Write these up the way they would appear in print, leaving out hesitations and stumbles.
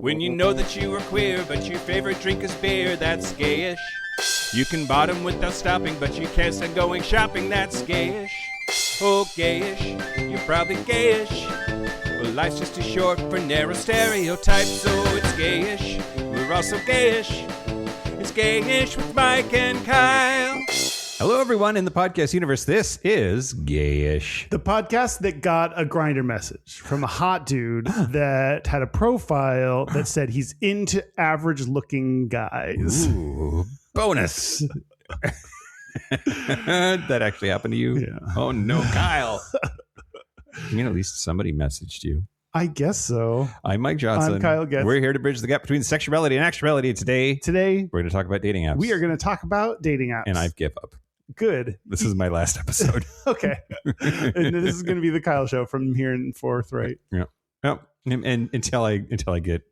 When you know that you are queer, but your favorite drink is beer, that's gayish. You can bottom without stopping, but you can't stand going shopping, that's gayish. Oh, gayish, you're probably gayish. Well, life's just too short for narrow stereotypes, so it's gayish. We're also gayish. It's Gayish with Mike and Kyle. Hello, everyone in the podcast universe. This is Gayish, the podcast that got a Grindr message from a hot dude that had a profile that said he's into average-looking guys. Ooh, bonus. That actually happened to you? Yeah. Oh, no, Kyle. I mean, at least somebody messaged you. I guess so. I'm Mike Johnson. I'm Kyle Getz. We're here to bridge the gap between sexuality and actuality. Today, we're going to talk about dating apps. We are going to talk about dating apps. And I've give up. Good. This is my last episode. Okay. And this is going to be the Kyle show from here and forth, right? Yeah. Yep. And until I get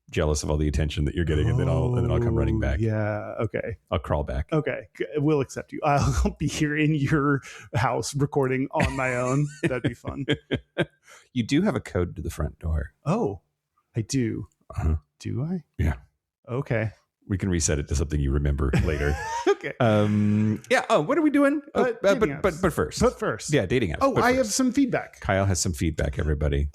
jealous of all the attention that you're getting, and then I'll come running back. Yeah. Okay. I'll crawl back. Okay. We'll accept you. I'll be here in your house recording on my own. That'd be fun. You do have a code to the front door. Oh, I do. Uh-huh. Do I? Yeah. Okay. We can reset it to something you remember later. Okay. Yeah. Oh, what are we doing? But first. But first. Yeah, dating apps. Oh, I have some feedback. Kyle has some feedback, everybody.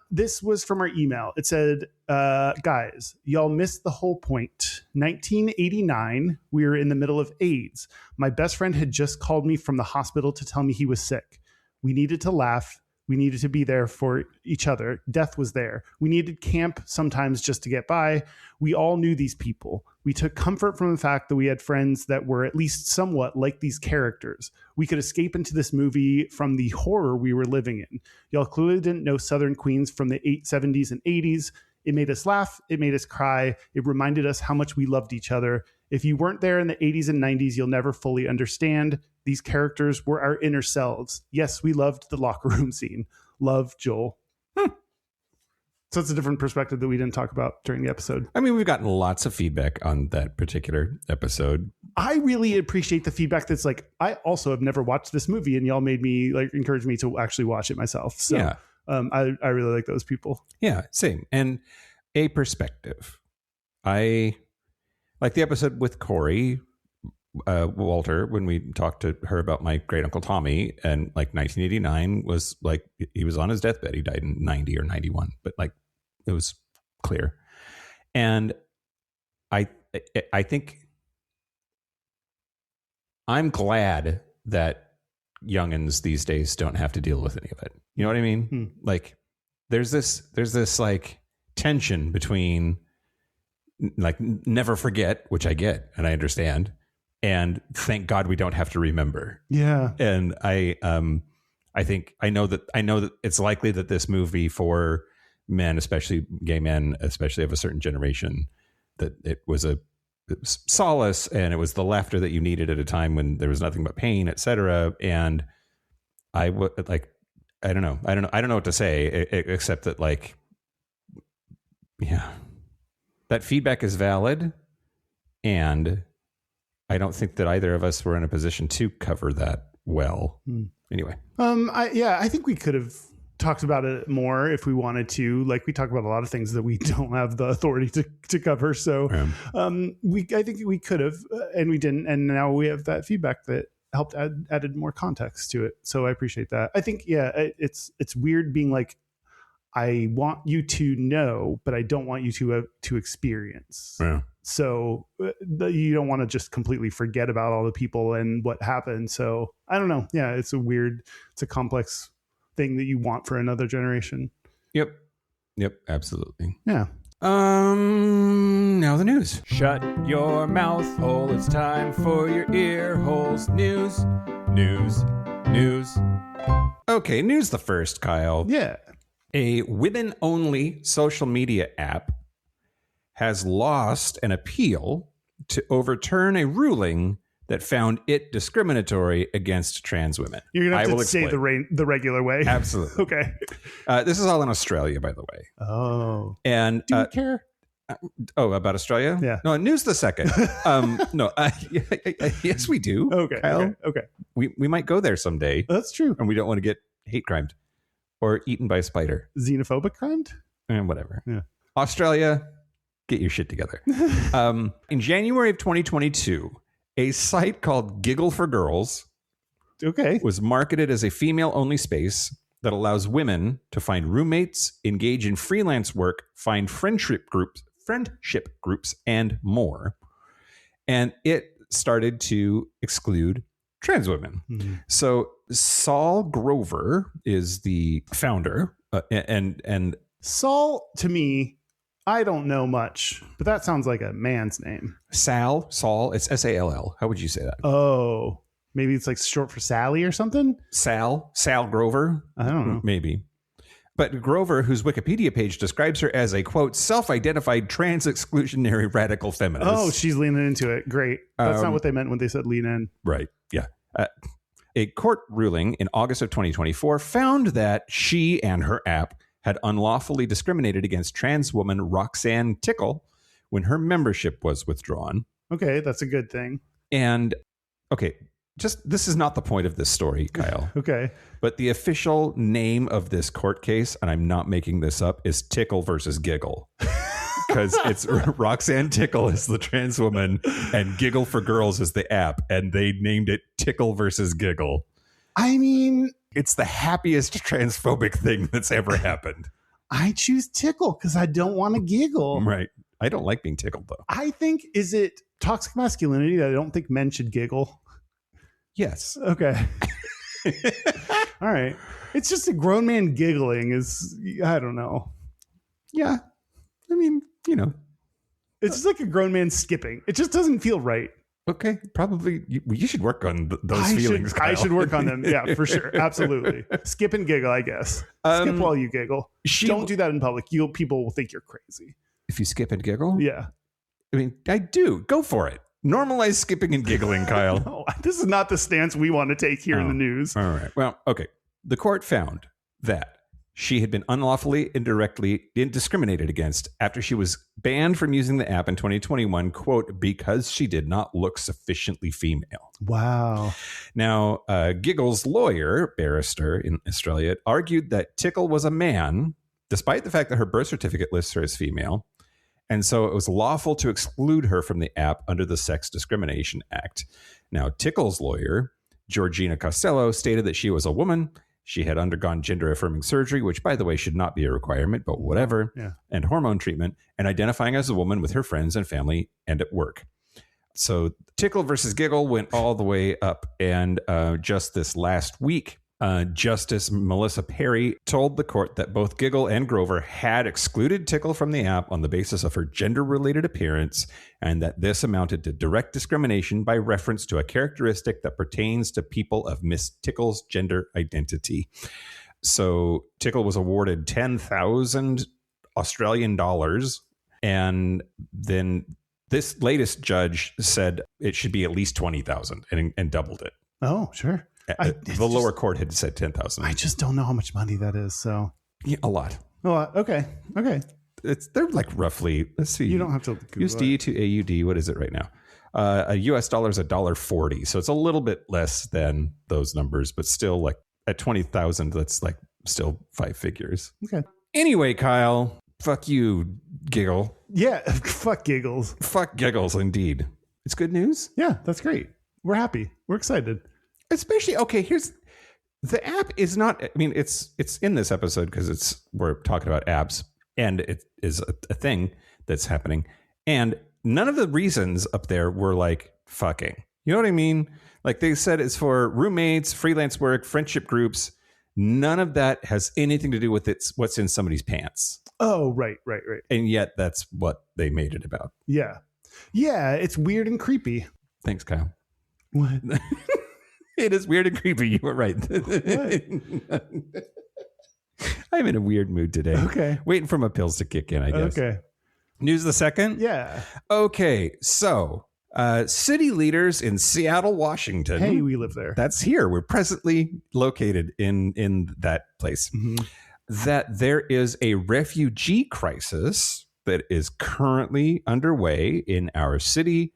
This was from our email. It said, guys, y'all missed the whole point. 1989, we were in the middle of AIDS. My best friend had just called me from the hospital to tell me he was sick. We needed to laugh. We needed to be there for each other. Death was there. We needed camp sometimes just to get by. We all knew these people. We took comfort from the fact that we had friends that were at least somewhat like these characters. We could escape into this movie from the horror we were living in. Y'all clearly didn't know Southern Queens from the 70s and 80s. It made us laugh. It made us cry. It reminded us how much we loved each other. If you weren't there in the 80s and 90s, you'll never fully understand. These characters were our inner selves. Yes, we loved the locker room scene. Love, Joel. So it's a different perspective that we didn't talk about during the episode. I mean, we've gotten lots of feedback on that particular episode. I really appreciate the feedback that's like, I also have never watched this movie, and y'all made me, like, encourage me to actually watch it myself. So yeah. I really like those people. Yeah, same. And a perspective. I like the episode with Corey Walter, when we talked to her about my great uncle Tommy, and like 1989 was like, he was on his deathbed. He died in 90 or 91, but like it was clear. And I think I'm glad that youngins these days don't have to deal with any of it. You know what I mean? Like there's this like tension between like never forget, which I get and I understand, and thank God we don't have to remember. Yeah. And I think I know that it's likely that this movie, for men, especially gay men, especially of a certain generation, that it was solace, and it was the laughter that you needed at a time when there was nothing but pain, etc. And I would like, I don't know what to say except that, like, yeah, that feedback is valid, and I don't think that either of us were in a position to cover that well. Anyway. I think we could have talked about it more if we wanted to. Like, we talk about a lot of things that we don't have the authority to cover. So I think we could have, and we didn't. And now we have that feedback that helped added more context to it. So I appreciate that. I think, it's weird being like, I want you to know, but I don't want you to experience. Yeah. So you don't want to just completely forget about all the people and what happened. So I don't know. Yeah, it's a complex thing that you want for another generation. Yep, absolutely. Yeah. Now the news. Shut your mouth hole. It's time for your ear holes. News. Okay, news the first, Kyle. Yeah. A women-only social media app has lost an appeal to overturn a ruling that found it discriminatory against trans women. You're going to have to say the regular way. Absolutely. Okay. This is all in Australia, by the way. Oh. And do you care? About Australia? Yeah. No, news the second. No. Yes, we do. Okay. Kyle. Okay. We might go there someday. That's true. And we don't want to get hate crimed or eaten by a spider. Xenophobic crimed? And whatever. Yeah. Australia, get your shit together. In January of 2022, a site called Giggle for Girls was marketed as a female-only space that allows women to find roommates, engage in freelance work, find friendship groups, and more. And it started to exclude trans women. Mm-hmm. So Saul Grover is the founder, and Saul, to me, I don't know much, but that sounds like a man's name. Saul, it's S-A-L-L. How would you say that? Oh, maybe it's like short for Sally or something? Sal Grover? I don't know. Maybe. But Grover, whose Wikipedia page describes her as a, quote, self-identified trans-exclusionary radical feminist. Oh, she's leaning into it. Great. That's not what they meant when they said lean in. Right. Yeah. A court ruling in August of 2024 found that she and her app had unlawfully discriminated against trans woman Roxanne Tickle when her membership was withdrawn. Okay, that's a good thing. And, okay, this is not the point of this story, Kyle. Okay. But the official name of this court case, and I'm not making this up, is Tickle versus Giggle. Because it's Roxanne Tickle is the trans woman and Giggle for Girls is the app. And they named it Tickle versus Giggle. I mean, it's the happiest transphobic thing that's ever happened. I choose Tickle because I don't want to giggle. Right. I don't like being tickled, though. I think, is it toxic masculinity that I don't think men should giggle? Yes. Okay. All right. It's just a grown man giggling is, I don't know. Yeah. I mean, you know. It's just like a grown man skipping. It just doesn't feel right. Okay. Probably. You should work on those feelings, Kyle. I should work on them. Yeah, for sure. Absolutely. Skip and giggle, I guess. Skip while you giggle. Don't do that in public. People will think you're crazy. If you skip and giggle? Yeah. I mean, I do. Go for it. Normalize skipping and giggling, Kyle. No, this is not the stance we want to take here in the news. All right. Well, okay. The court found that she had been unlawfully and directly discriminated against after she was banned from using the app in 2021, quote, because she did not look sufficiently female. Wow. Now, Giggle's lawyer, barrister in Australia, argued that Tickle was a man, despite the fact that her birth certificate lists her as female. And so it was lawful to exclude her from the app under the Sex Discrimination Act. Now, Tickle's lawyer, Georgina Costello, stated that she was a woman. She had undergone gender-affirming surgery, which, by the way, should not be a requirement, but whatever, and hormone treatment, and identifying as a woman with her friends and family and at work. So Tickle versus Giggle went all the way up. And just this last week, Justice Melissa Perry told the court that both Giggle and Grover had excluded Tickle from the app on the basis of her gender-related appearance, and that this amounted to direct discrimination by reference to a characteristic that pertains to people of Miss Tickle's gender identity. So Tickle was awarded 10,000 Australian dollars, and then this latest judge said it should be at least 20,000 and doubled it. Oh, sure. The lower court had said 10,000. I just don't know how much money that is. So yeah, a lot. Okay. They're like roughly. Let's see. You don't have to Google USD to AUD. What is it right now? A US dollar is $1.40, so it's a little bit less than those numbers, but still, like at 20,000, that's like still 5 figures. Okay. Anyway, Kyle, fuck you, Giggle. Yeah, fuck Giggles. Fuck Giggles, indeed. It's good news. Yeah, that's great. We're happy. We're excited. Especially, okay, here's the app is not, I mean, it's in this episode because we're talking about apps and it is a thing that's happening. And none of the reasons up there were like fucking, you know what I mean? Like they said it's for roommates, freelance work, friendship groups. None of that has anything to do with what's in somebody's pants. Oh, right. And yet that's what they made it about. Yeah. Yeah, it's weird and creepy. Thanks, Kyle. What? It is weird and creepy. You were right. I'm in a weird mood today. Okay. Waiting for my pills to kick in, I guess. Okay. News of the second? Yeah. Okay. So, city leaders in Seattle, Washington. Hey, we live there. That's here. We're presently located in that place. Mm-hmm. That there is a refugee crisis that is currently underway in our city.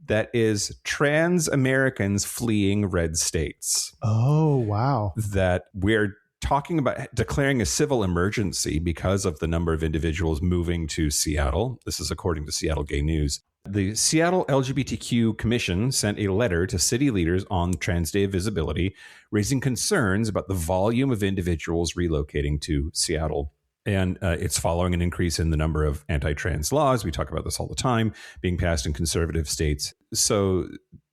That is trans Americans fleeing red states. Oh, wow. That we're talking about declaring a civil emergency because of the number of individuals moving to Seattle. This is according to Seattle Gay News. The Seattle LGBTQ Commission sent a letter to city leaders on Trans Day of Visibility, raising concerns about the volume of individuals relocating to Seattle. And it's following an increase in the number of anti-trans laws. We talk about this all the time, being passed in conservative states. So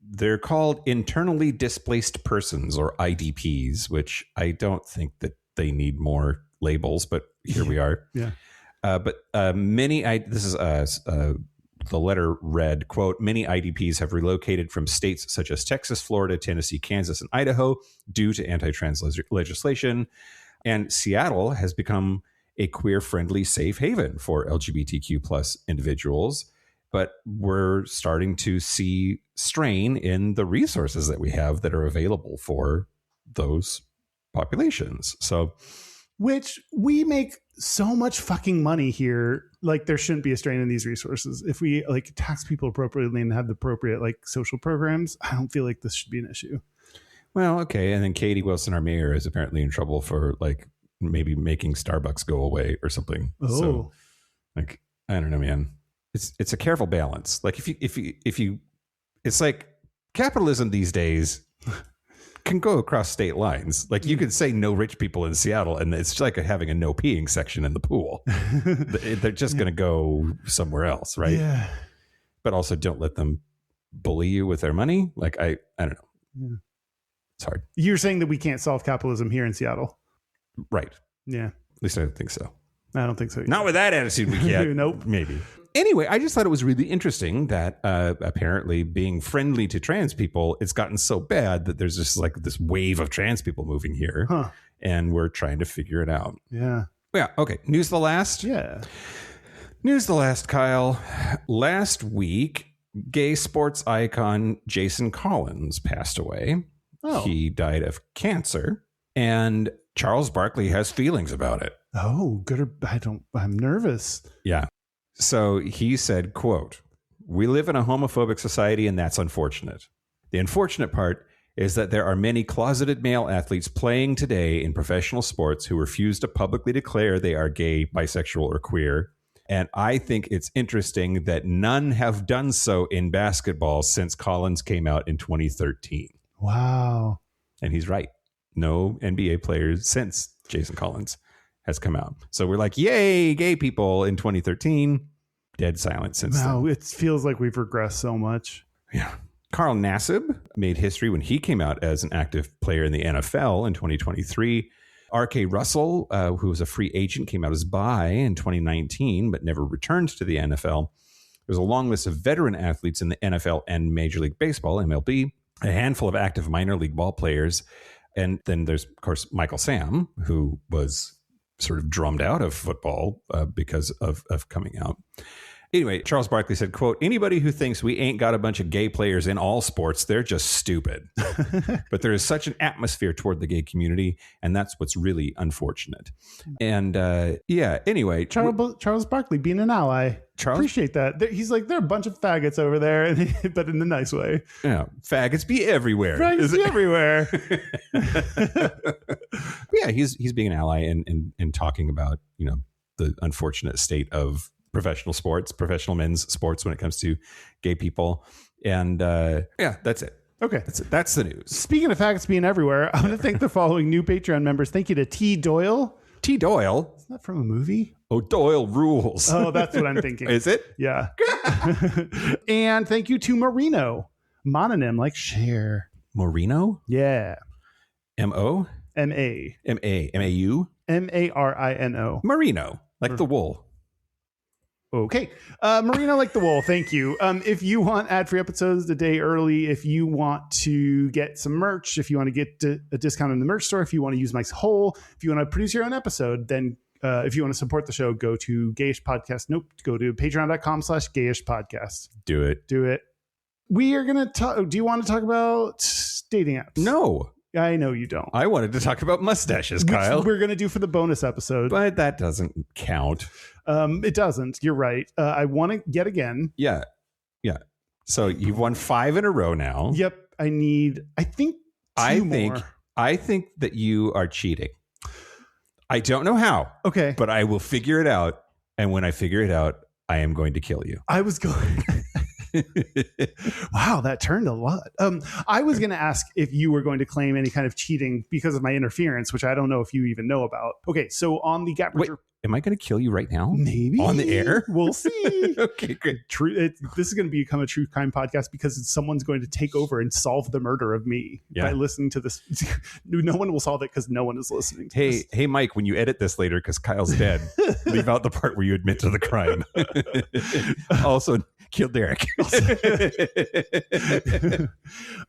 they're called internally displaced persons, or IDPs, which I don't think that they need more labels, but here we are. Yeah. The letter read, quote, many IDPs have relocated from states such as Texas, Florida, Tennessee, Kansas, and Idaho due to anti-trans legislation. And Seattle has become a queer-friendly safe haven for LGBTQ plus individuals. But we're starting to see strain in the resources that we have that are available for those populations. So, which we make so much fucking money here. Like, there shouldn't be a strain in these resources. If we like tax people appropriately and have the appropriate like social programs, I don't feel like this should be an issue. Well, okay. And then Katie Wilson, our mayor, is apparently in trouble for like maybe making Starbucks go away or something. Oh, so, like, I don't know, man. It's a careful balance. Like if you, it's like capitalism these days can go across state lines. Like you could say no rich people in Seattle, and it's like having a no peeing section in the pool. They're just going to go somewhere else, right? Yeah. But also don't let them bully you with their money. Like I don't know. Yeah. It's hard. You're saying that we can't solve capitalism here in Seattle, right? Yeah. At least I don't think so. I don't think so either. Not with that attitude we can't. Nope. Maybe. Anyway, I just thought it was really interesting that apparently being friendly to trans people, it's gotten so bad that there's just like this wave of trans people moving here. Huh. And we're trying to figure it out. Yeah. Yeah. Okay. News the last? Yeah. News the last, Kyle. Last week, gay sports icon Jason Collins passed away. Oh. He died of cancer. And Charles Barkley has feelings about it. Oh, good or I'm nervous. Yeah. So he said, quote, we live in a homophobic society, and that's unfortunate. The unfortunate part is that there are many closeted male athletes playing today in professional sports who refuse to publicly declare they are gay, bisexual, or queer. And I think it's interesting that none have done so in basketball since Collins came out in 2013. Wow. And he's right. No NBA players since Jason Collins has come out. So we're like, yay, gay people in 2013. Dead silence since then. Wow, it feels like we've regressed so much. Yeah. Carl Nassib made history when he came out as an active player in the NFL in 2023. R.K. Russell, who was a free agent, came out as bi in 2019, but never returned to the NFL. There's a long list of veteran athletes in the NFL and Major League Baseball, MLB, a handful of active minor league ball players. And then there's, of course, Michael Sam, who was sort of drummed out of football because of coming out. Anyway, Charles Barkley said, quote, anybody who thinks we ain't got a bunch of gay players in all sports, they're just stupid. But there is such an atmosphere toward the gay community, and that's what's really unfortunate. And anyway. Charles Barkley being an ally. Appreciate that. He's like, there are a bunch of faggots over there, but in the nice way. Yeah, faggots be everywhere. Faggots be everywhere. Yeah, he's being an ally and talking about, you know, the unfortunate state of professional men's sports when it comes to gay people. And that's it. Okay. That's the news. Speaking of faggots being everywhere, I want to thank the following new Patreon members. Thank you to T. Doyle. T. Doyle? Is that from a movie? Oh, Doyle rules. Oh, that's what I'm thinking. Is it? Yeah. And thank you to Marino. Mononym like share. Marino? Yeah. M-O? M-A. M-A. M-A-U? M-A-R-I-N-O. Marino. Like the wool. Okay. Marino like the wool. Thank you. If you want ad-free episodes a day early, if you want to get some merch, if you want to get a discount in the merch store, if you want to use Mike's Hole, if you want to produce your own episode, then if you want to support the show, go to Gayish Podcast. Nope. Go to patreon.com/Gayish Podcast. Do it. We are going to talk. Do you want to talk about dating apps? No. I know you don't. I wanted to talk about mustaches, Kyle. Which we're going to do for the bonus episode. But that doesn't count. It doesn't. You're right. I want to yet again. Yeah. So you've won 5 in a row now. Yep. I think two more. I think that you are cheating. I don't know how, Okay. but I will figure it out. And when I figure it out, I am going to kill you. I was going. Wow, that turned a lot. I was going to ask if you were going to claim any kind of cheating because of my interference, which I don't know if you even know about. Okay, so on the Gap Bridger, Am I going to kill you right now? maybe On the air? we'll see. Okay, great. This is going to become a true crime podcast because someone's going to take over and solve the murder of me by listening to this. No one will solve it because no one is listening to this. Hey, Mike, when you edit this later, because Kyle's dead, leave out the part where you admit to the crime. Also, kill Derek.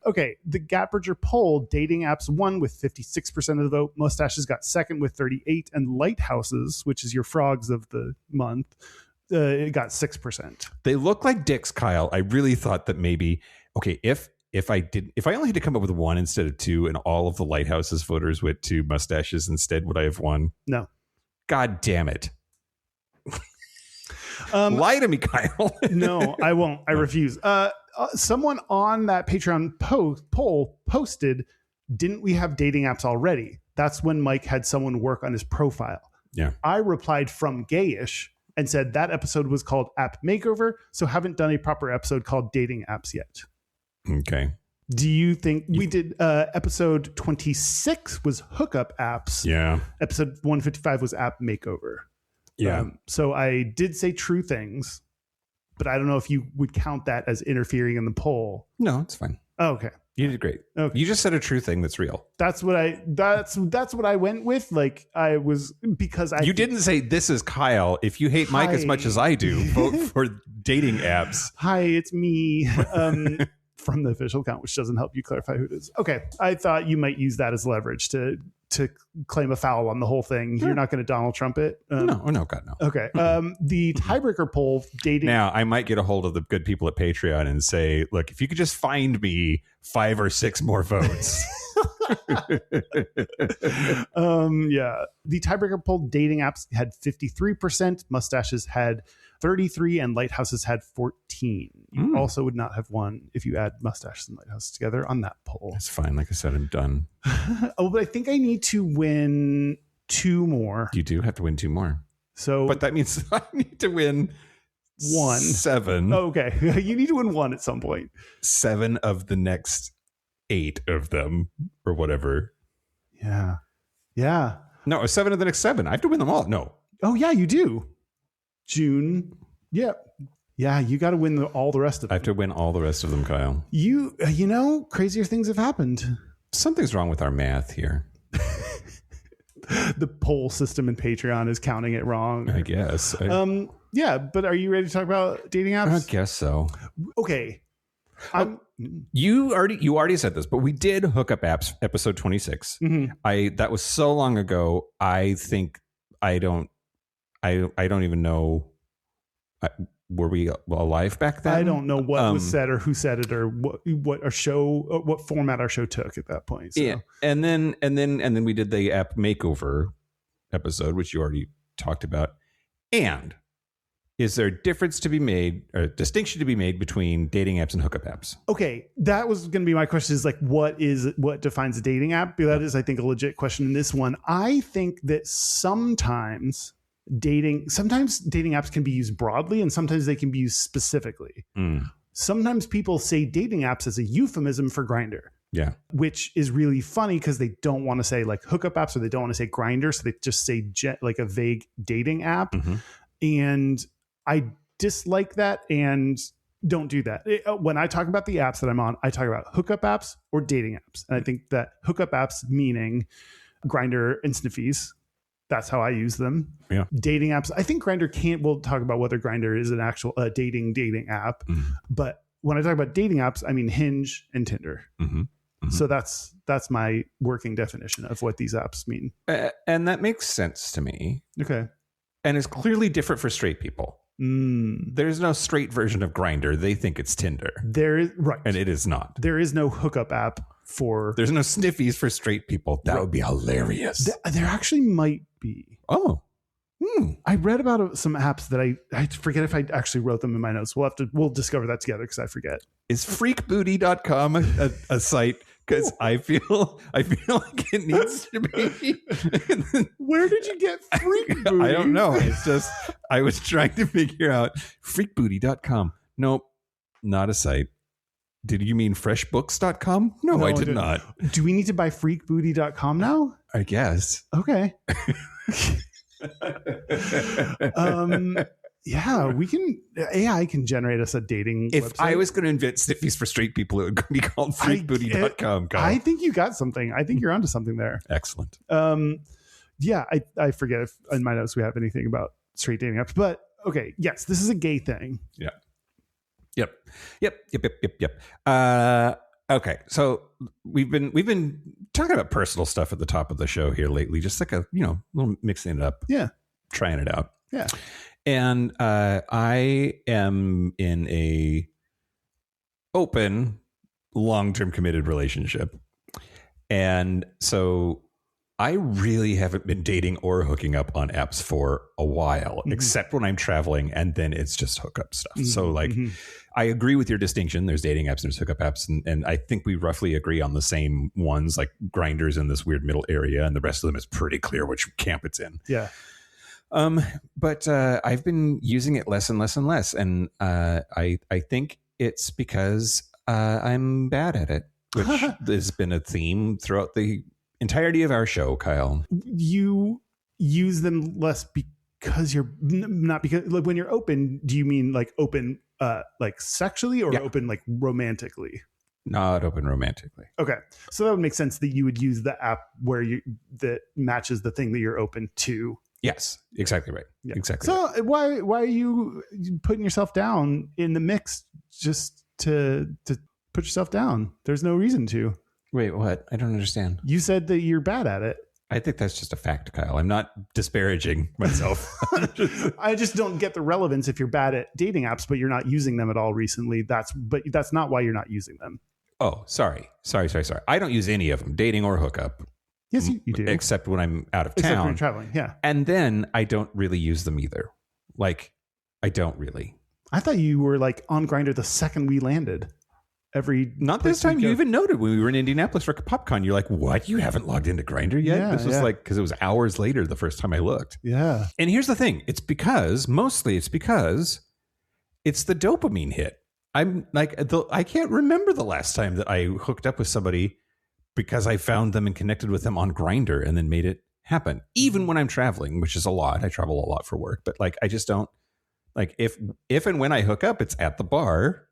Okay, the Gap Bridger poll, dating apps won with 56% of the vote. Mustaches got second with 38%, and Lighthouses, which is your frogs of the month, it got 6%. They look like dicks, Kyle. I really thought that maybe, okay, if I only had to come up with one instead of two, and all of the Lighthouses voters went to mustaches instead, would I have won? No. God damn it. Lie to me, Kyle. No, I won't. I refuse. Someone on that Patreon poll posted, didn't we have dating apps already? That's when Mike had someone work on his profile. Yeah. I replied from Gayish and said that episode was called App Makeover, so haven't done a proper episode called Dating Apps yet. Okay. Do you think we did episode 26 was hookup apps? Yeah. Episode 155 was App Makeover. Yeah. So I did say true things, but I don't know if you would count that as interfering in the poll. No, it's fine. Oh, okay. You did great. Okay. You just said a true thing that's real. That's what I went with. Like I was because I You didn't say this is Kyle. If you hate Mike as much as I do, vote for dating apps. Hi, it's me. From the official account, which doesn't help you clarify who it is. Okay. I thought you might use that as leverage to claim a foul on the whole thing. Sure. You're not going to Donald Trump it. No, God, no. Okay. The tiebreaker poll, dating. Now, I might get a hold of the good people at Patreon and say, look, if you could just find me 5 or 6 more votes. Yeah. The tiebreaker poll, dating apps had 53%, mustaches had 33%, and lighthouses had 14%. You also would not have won if you add mustaches and lighthouses together on that poll. It's fine. Like I said, I'm done. Oh, but I think I need to win 2 more. You do have to win 2 more. So, but that means I need to win 1. 7. Oh, okay. You need to win 1 at some point. 7 of the next 8 of them or whatever. Yeah. Yeah. No, 7 of the next 7. I have to win them all. No. Oh, yeah, you do. June. Yeah. Yeah, you got to win all the rest of them. I have to win all the rest of them, Kyle. You know, crazier things have happened. Something's wrong with our math here. The poll system in Patreon is counting it wrong. I guess. Yeah, but are you ready to talk about dating apps? I guess so. Okay. You already said this, but we did Hookup Apps episode 26. Mm-hmm. That was so long ago. I think I don't even know. Were we alive back then? I don't know what was said or who said it or what format our show took at that point. So. Yeah, and then we did the App Makeover episode, which you already talked about. And is there a difference to be made or a distinction to be made between dating apps and hookup apps? Okay, that was going to be my question. Is like what defines a dating app? That is, I think, a legit question in this one. I think that sometimes dating apps can be used broadly and sometimes they can be used specifically. Sometimes people say dating apps as a euphemism for Grindr. Yeah. Which is really funny because they don't want to say like hookup apps or they don't want to say Grindr. So they just say like a vague dating app. Mm-hmm. And I dislike that and don't do that. When I talk about the apps that I'm on, I talk about hookup apps or dating apps. And I think that hookup apps meaning Grindr and Sniffies. That's how I use them. Yeah. Dating apps. I think Grindr we'll talk about whether Grindr is an actual dating app. Mm-hmm. But when I talk about dating apps, I mean Hinge and Tinder. Mm-hmm. Mm-hmm. So that's my working definition of what these apps mean. And that makes sense to me. Okay. And it's clearly different for straight people. There's no straight version of Grindr. They think it's Tinder. There is, right. And it is not. There is no hookup app for... There's no Sniffies for straight people. That would be hilarious. There actually might be. Oh. I read about some apps that I forget if I actually wrote them in my notes. We'll discover that together because I forget. Is freakbooty.com a site because I feel like it needs to be. Where did you get freak booty? I don't know. It's just I was trying to figure out freakbooty.com. Nope, not a site. Did you mean freshbooks.com? No, I did not. Do we need to buy freakbooty.com now? I guess. Okay. Yeah, we can. AI can generate us a dating. If website. I was going to invent stiffies for straight people, it would be called freakbooty.com. I think you got something. I think you're onto something there. Excellent. Yeah, I forget if in my notes we have anything about straight dating apps, but okay, yes, this is a gay thing. Yeah. Yep. Okay, so we've been talking about personal stuff at the top of the show here lately, just like a little mixing it up, trying it out, And I am in a open, long-term committed relationship, and so I really haven't been dating or hooking up on apps for a while, except when I'm traveling, and then it's just hookup stuff. So like, I agree with your distinction. There's dating apps and there's hookup apps, and I think we roughly agree on the same ones, like Grindr's in this weird middle area, and the rest of them is pretty clear which camp it's in. Yeah. But I've been using it less and less and less, and I think it's because I'm bad at it, which has been a theme throughout the entirety of our show, Kyle. You use them less because you're not because like when you're open, do you mean like open like sexually or open like romantically? Not open romantically. Okay. So that would make sense that you would use the app that matches the thing that you're open to. Yes, exactly right. Yeah. Exactly. So right. why are you putting yourself down in the mix just to put yourself down? There's no reason to. Wait, what? I don't understand. You said that you're bad at it. I think that's just a fact, Kyle. I'm not disparaging myself. I just don't get the relevance if you're bad at dating apps, but you're not using them at all recently. That's not why you're not using them. Oh, sorry. I don't use any of them, dating or hookup. Yes, you do. Except when I'm out of town. Except when you're traveling, yeah. And then I don't really use them either. Like, I don't really. I thought you were like on Grindr the second we landed. Not this time. You even noted when we were in Indianapolis for PopCon, you're like, what? You haven't logged into Grindr yet? Yeah, this was like, because it was hours later the first time I looked. Yeah. And here's the thing. Mostly it's because it's the dopamine hit. I'm like, I can't remember the last time that I hooked up with somebody because I found them and connected with them on Grindr and then made it happen. Even when I'm traveling, which is a lot. I travel a lot for work, but like, I just don't like if and when I hook up, it's at the bar.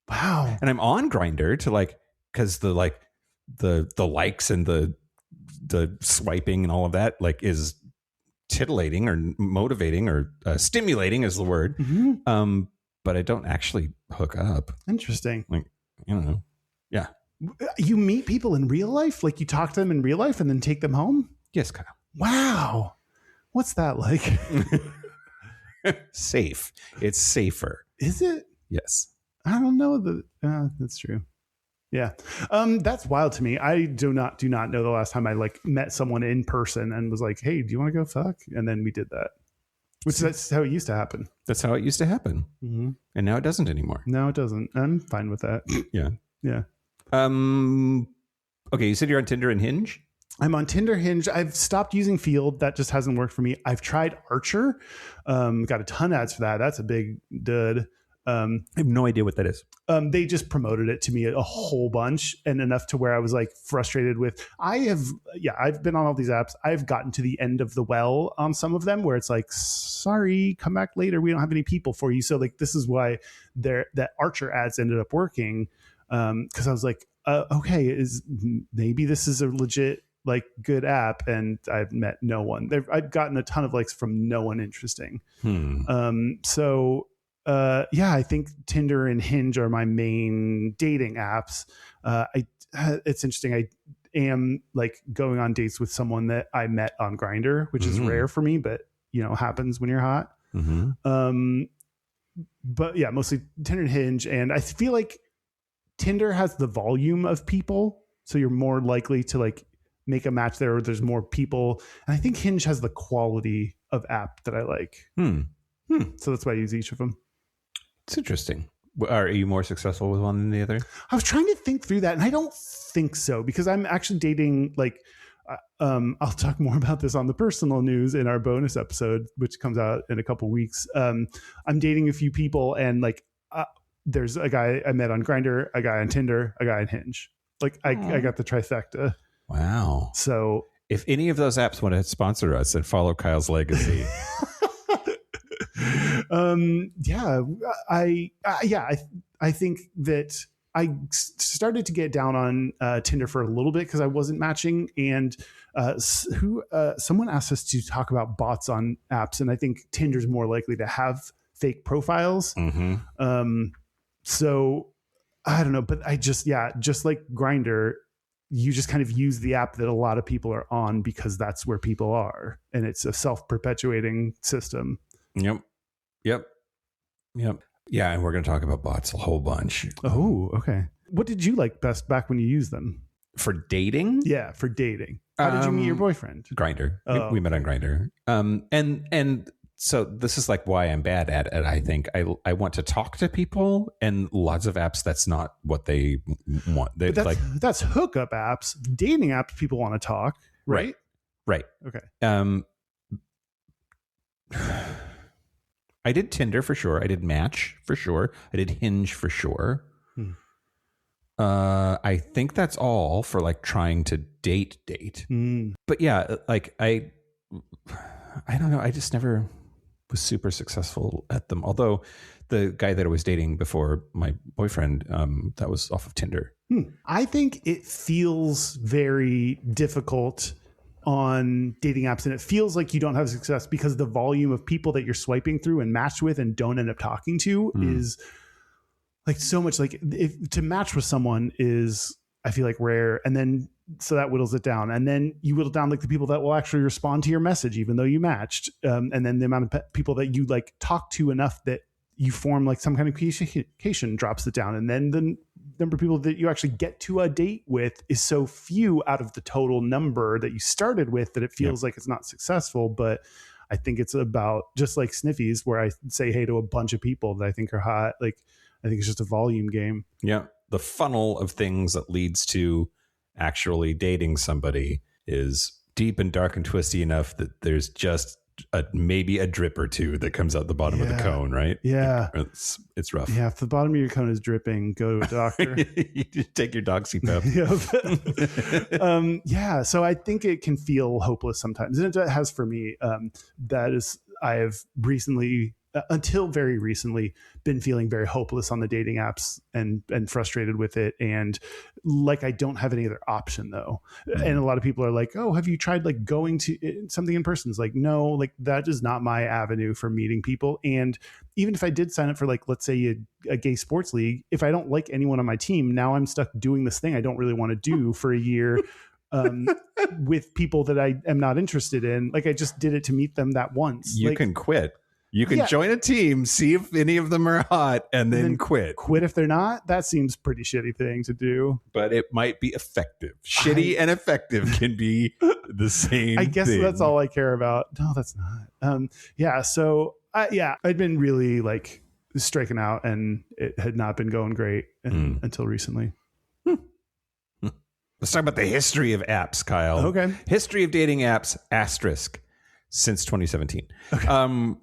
Wow. And I'm on Grindr to like, because the likes and the swiping and all of that like is titillating or motivating or stimulating is the word. Mm-hmm. But I don't actually hook up. Interesting. Like, yeah. You meet people in real life? Like you talk to them in real life and then take them home? Yes, Kyle. Wow. What's that like? Safe. It's safer. Is it? Yes. I don't know that's true. Yeah. That's wild to me. I do not know the last time I like met someone in person and was like, hey, do you want to go fuck? And then we did that. That's how it used to happen. That's how it used to happen. Mm-hmm. And now it doesn't anymore. No, it doesn't. I'm fine with that. Yeah. Yeah. Okay. You said you're on Tinder and Hinge? I'm on Tinder, Hinge. I've stopped using Field. That just hasn't worked for me. I've tried Archer. Got a ton of ads for that. That's a big dud. I have no idea what that is. They just promoted it to me a whole bunch and enough to where I was like frustrated with. I've been on all these apps. I've gotten to the end of the well on some of them where it's like, sorry, come back later. We don't have any people for you. So like, this is why that Archer ads ended up working. Cause I was like, okay, maybe this is a legit, like good app. And I've met no one. I've gotten a ton of likes from no one interesting. I think Tinder and Hinge are my main dating apps. It's interesting. I am like going on dates with someone that I met on Grindr, which is rare for me, but happens when you're hot. But yeah, mostly Tinder and Hinge. And I feel like Tinder has the volume of people, so you're more likely to like make a match there, or there's more people. And I think Hinge has the quality of app that I like. So that's why I use each of them. It's interesting. Are you more successful with one than the other? I was trying to think through that, and I don't think so, because I'm actually dating, like, I'll talk more about this on the personal news in our bonus episode, which comes out in a couple weeks. I'm dating a few people, and like, there's a guy I met on Grindr, a guy on Tinder, a guy on Hinge. Like, I got the trifecta. Wow. So if any of those apps want to sponsor us and follow Kyle's legacy. I think that I started to get down on Tinder for a little bit because I wasn't matching, and someone asked us to talk about bots on apps, and I think Tinder's more likely to have fake profiles. Mm-hmm. So I don't know, but just like Grindr, you just kind of use the app that a lot of people are on because that's where people are, and it's a self-perpetuating system. Yep. Yeah, and we're going to talk about bots a whole bunch. Oh, okay. What did you like best back when you used them? For dating? Yeah, for dating. How did you meet your boyfriend? Grindr. Oh, we met on Grindr. And so this is like why I'm bad at it. I think I want to talk to people, and lots of apps, that's not what they want. That's hookup apps. Dating apps, people want to talk, right? Right. Okay. I did Tinder for sure. I did Match for sure. I did Hinge for sure. I think that's all for like trying to date. But yeah, like I don't know. I just never was super successful at them. Although the guy that I was dating before my boyfriend, that was off of Tinder. I think it feels very difficult on dating apps, and it feels like you don't have success because the volume of people that you're swiping through and match with and don't end up talking to is like so much. Like, if to match with someone is, I feel like, rare, and then so that whittles it down, and then you whittle down like the people that will actually respond to your message even though you matched, and then the amount of people that you like talk to enough that you form like some kind of communication drops it down, and then the number of people that you actually get to a date with is so few out of the total number that you started with that it feels like it's not successful. But I think it's about, just like Sniffies, where I say hey to a bunch of people that I think are hot. Like, I think it's just a volume game. Yeah. The funnel of things that leads to actually dating somebody is deep and dark and twisty enough that there's just maybe a drip or two that comes out the bottom of the cone, right? Yeah. It's rough. Yeah. If the bottom of your cone is dripping, go to a doctor. You just take your dog CPAP. Yeah. So I think it can feel hopeless sometimes. And it has for me. That is, I have recently, until very recently, been feeling very hopeless on the dating apps and frustrated with it. And like, I don't have any other option though. And a lot of people are like, oh, have you tried like going to something in person? It's like, no, like that is not my avenue for meeting people. And even if I did sign up for like, let's say a gay sports league, if I don't like anyone on my team, now I'm stuck doing this thing I don't really want to do for a year. With people that I am not interested in. Like, I just did it to meet them that once. You can quit. You can join a team, see if any of them are hot, and then quit. Quit if they're not? That seems pretty shitty thing to do. But it might be effective. Shitty and effective can be the same I guess thing. That's all I care about. No, that's not. Yeah, so, I'd been really, like, striking out, and it had not been going great until recently. Let's talk about the history of apps, Kyle. Okay. History of dating apps, asterisk, since 2017. Okay.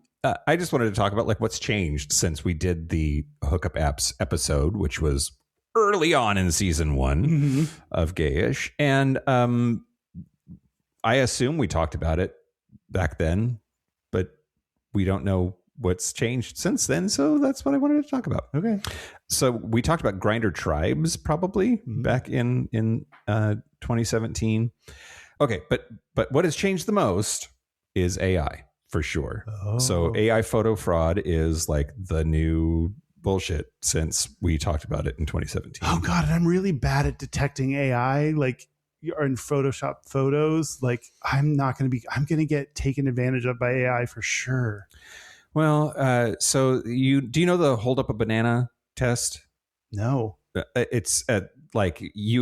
I just wanted to talk about like what's changed since we did the hookup apps episode, which was early on in season 1 of Gayish. And I assume we talked about it back then, but we don't know what's changed since then. So that's what I wanted to talk about. Okay. So we talked about Grindr tribes probably back in 2017. Okay. But what has changed the most is AI. For sure. Oh. So AI photo fraud is like the new bullshit since we talked about it in 2017. Oh God, and I'm really bad at detecting AI. Like, you're in Photoshop photos. Like, I'm going to get taken advantage of by AI for sure. Well, so do you know the hold up a banana test? No. It's like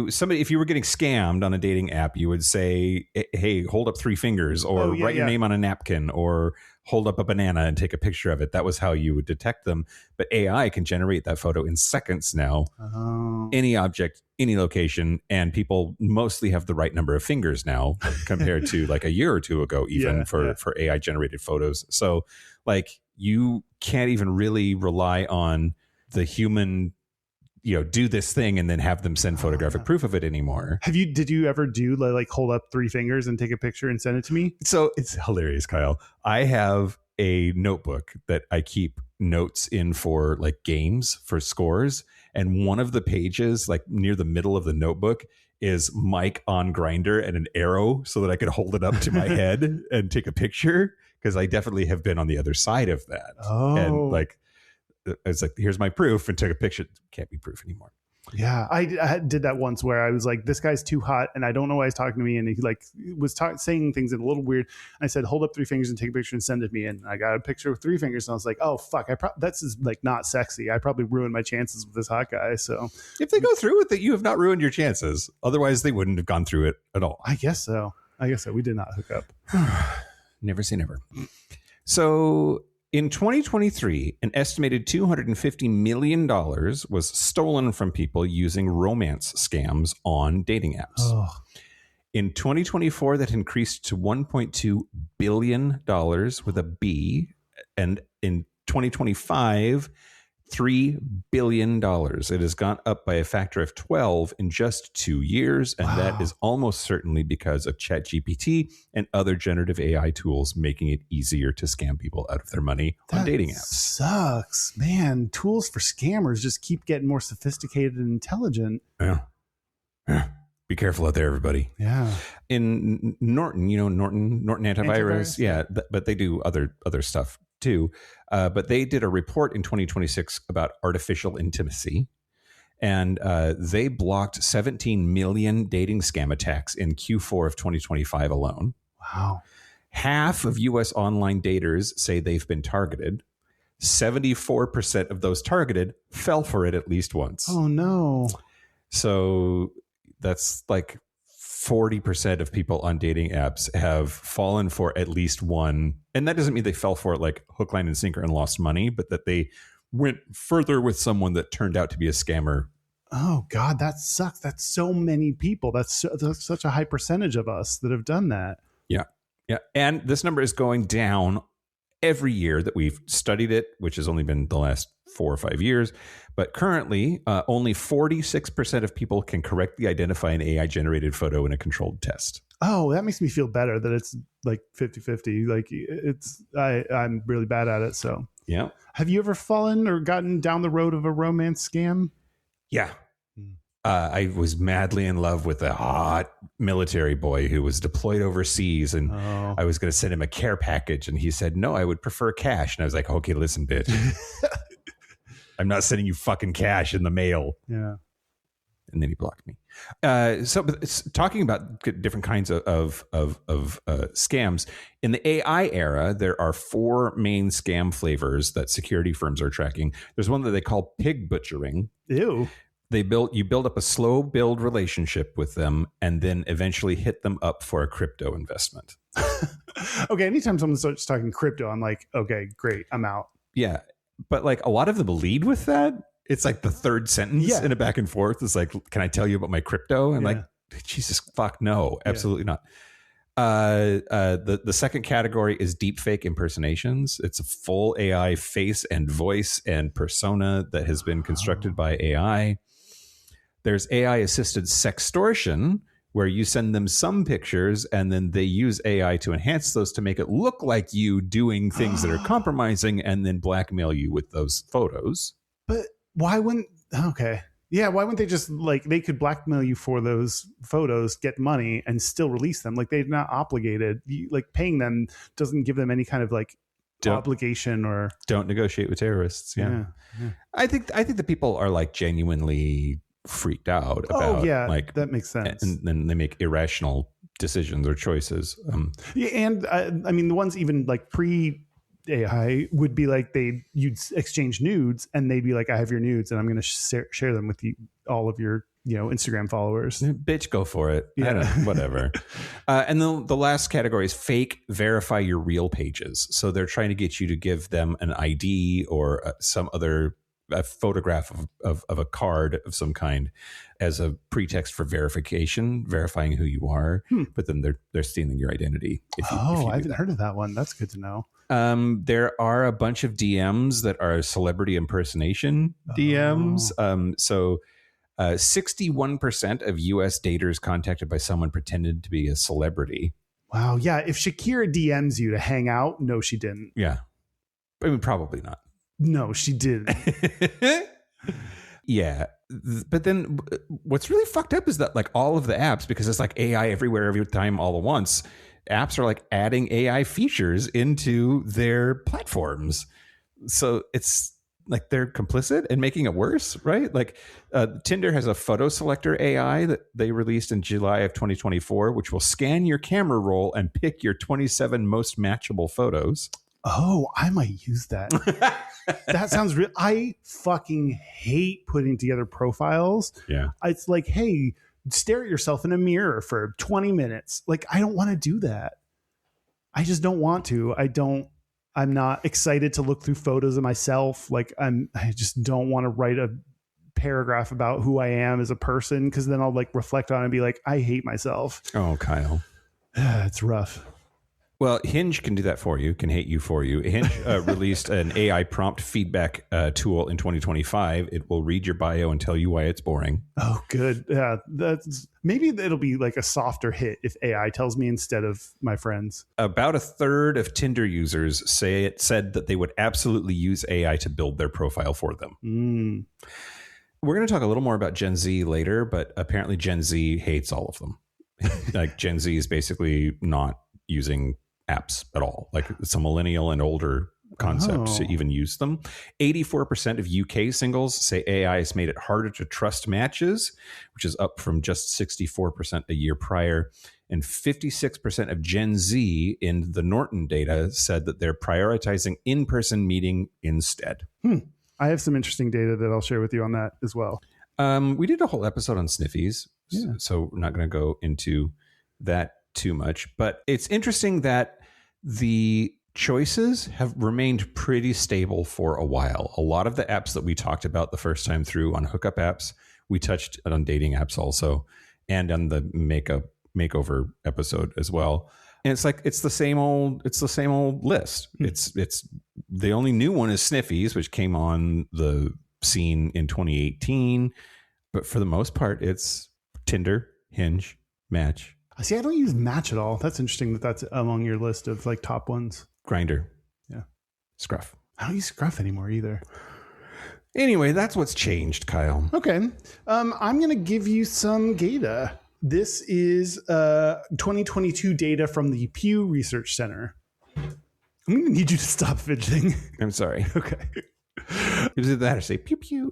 somebody, if you were getting scammed on a dating app, you would say, hey, hold up 3 fingers, or write your name on a napkin, or hold up a banana and take a picture of it. That was how you would detect them. But AI can generate that photo in seconds now. Any object, any location, and people mostly have the right number of fingers now compared to like a year or two ago, even for AI generated photos. So like you can't even really rely on the human, do this thing and then have them send photographic proof of it anymore. Did you ever do like hold up 3 fingers and take a picture and send it to me? So it's hilarious, Kyle. I have a notebook that I keep notes in for like games, for scores. And one of the pages, like near the middle of the notebook, is Mike on Grindr and an arrow so that I could hold it up to my head and take a picture. Because I definitely have been on the other side of that. And like, it's like, here's my proof, and took a picture. Can't be proof anymore. Yeah, I did that once where I was like, this guy's too hot and I don't know why he's talking to me. And he like was saying things in a little weird. I said, hold up 3 fingers and take a picture and send it to me. And I got a picture with 3 fingers. And I was like, oh, fuck, that's just like not sexy. I probably ruined my chances with this hot guy. So if they go through with it, you have not ruined your chances. Otherwise, they wouldn't have gone through it at all. I guess so. We did not hook up. Never say never. So in 2023, an estimated $250 million was stolen from people using romance scams on dating apps. Oh. In 2024, that increased to $1.2 billion with a B. And in 2025, $3 billion. It has gone up by a factor of 12 in just 2 years. And that is almost certainly because of ChatGPT and other generative AI tools making it easier to scam people out of their money on dating apps. Sucks, man. Tools for scammers just keep getting more sophisticated and intelligent. Yeah. Be careful out there, everybody. Yeah. In Norton, Norton antivirus. Yeah. But they do other stuff too. But they did a report in 2026 about artificial intimacy, and they blocked 17 million dating scam attacks in Q4 of 2025 alone. Wow. Half of U.S. online daters say they've been targeted. 74% of those targeted fell for it at least once. Oh, no. So that's like 40% of people on dating apps have fallen for at least one. And that doesn't mean they fell for it like hook, line, and sinker and lost money, but that they went further with someone that turned out to be a scammer. Oh, God, that sucks. That's so many people. That's such a high percentage of us that have done that. Yeah. Yeah. And this number is going down every year that we've studied it, which has only been the last 4 or 5 years. But currently, only 46% of people can correctly identify an AI-generated photo in a controlled test. Oh, that makes me feel better that it's like 50-50. Like I'm really bad at it. So yeah. Have you ever fallen or gotten down the road of a romance scam? Yeah. I was madly in love with a hot military boy who was deployed overseas, and I was going to send him a care package, and he said, no, I would prefer cash. And I was like, okay, listen, bitch. I'm not sending you fucking cash in the mail. Yeah. And then he blocked me. So it's talking about different kinds of scams. In the AI era, there are 4 main scam flavors that security firms are tracking. There's one that they call pig butchering. Ew. You build up a slow build relationship with them and then eventually hit them up for a crypto investment. Okay. Anytime someone starts talking crypto, I'm like, okay, great. I'm out. Yeah. But like a lot of them lead with that. It's like the third sentence in a back and forth. It's like, can I tell you about my crypto? And like, Jesus, fuck, no, absolutely not. The second category is deepfake impersonations. It's a full AI face and voice and persona that has been constructed by AI. There's AI assisted sextortion, where you send them some pictures and then they use AI to enhance those to make it look like you doing things that are compromising and then blackmail you with those photos. But why wouldn't, okay. Yeah, why wouldn't they just like, they could blackmail you for those photos, get money, and still release them? Like they're not obligated. Like paying them doesn't give them any kind of like obligation or. Don't negotiate with terrorists. Yeah. I think the people are like genuinely freaked out about like that makes sense, and then they make irrational decisions or choices. Yeah, and I mean the ones even like pre AI would be like you'd exchange nudes and they'd be like, I have your nudes and I'm going to share them with you, all of your Instagram followers. Bitch, go for it. Yeah. I don't know, whatever. And then the last category is fake verify your real pages. So they're trying to get you to give them an ID or some other photograph of a card of some kind as a pretext for verification, verifying who you are. But then they're stealing your identity. If you I haven't heard of that one. That's good to know. There are a bunch of DMs that are celebrity impersonation DMs. So 61% of U.S. daters contacted by someone pretended to be a celebrity. Wow. Yeah. If Shakira DMs you to hang out, no, she didn't. Yeah. I mean, probably not. No, she didn't. Yeah. But then what's really fucked up is that like all of the apps, because it's like AI everywhere, every time, all at once, apps are like adding AI features into their platforms. So it's like they're complicit and making it worse, right? Like Tinder has a photo selector AI that they released in July of 2024, which will scan your camera roll and pick your 27 most matchable photos. Oh, I might use that. That sounds real. I fucking hate putting together profiles. Yeah. It's like, hey, stare at yourself in a mirror for 20 minutes. Like, I don't want to do that. I just don't want to. I'm not excited to look through photos of myself. Like I just don't want to write a paragraph about who I am as a person, because then I'll like reflect on it and be like, I hate myself. Oh, Kyle. It's rough. Well, Hinge can do that for you, can hate you for you. Hinge released an AI prompt feedback tool in 2025. It will read your bio and tell you why it's boring. Oh, good. Yeah, maybe it'll be like a softer hit if AI tells me instead of my friends. About a third of Tinder users said that they would absolutely use AI to build their profile for them. We're going to talk a little more about Gen Z later, but apparently Gen Z hates all of them. Like Gen Z is basically not using apps at all. Like it's a millennial and older concept to even use them. 84% of UK singles say AI has made it harder to trust matches, which is up from just 64% a year prior. And 56% of Gen Z in the Norton data said that they're prioritizing in-person meeting instead. I have some interesting data that I'll share with you on that as well. We did a whole episode on sniffies, so we're not going to go into that too much, but it's interesting that the choices have remained pretty stable for a while. A lot of the apps that we talked about the first time through on hookup apps, we touched on dating apps also, and on the makeover episode as well. And it's like it's the same old list. It's the only new one is sniffies, which came on the scene in 2018, but for the most part it's Tinder, Hinge, Match. See, I don't use Match at all. That's interesting that that's among your list of like top ones. Grindr. Yeah. Scruff. I don't use Scruff anymore either. Anyway, that's what's changed, Kyle. Okay. I'm going to give you some data. This is 2022 data from the Pew Research Center. I'm going to need you to stop fidgeting. I'm sorry. Okay. Either that or say pew pew.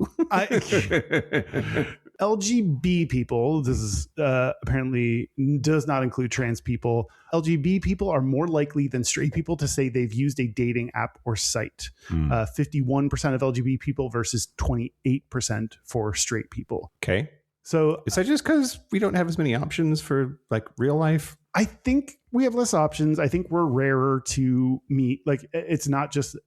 LGB people, this is apparently does not include trans people. LGB people are more likely than straight people to say they've used a dating app or site. 51% of LGB people versus 28% for straight people. Okay. So is that just because we don't have as many options for like real life? I think we have less options. I think we're rarer to meet. Like it's not just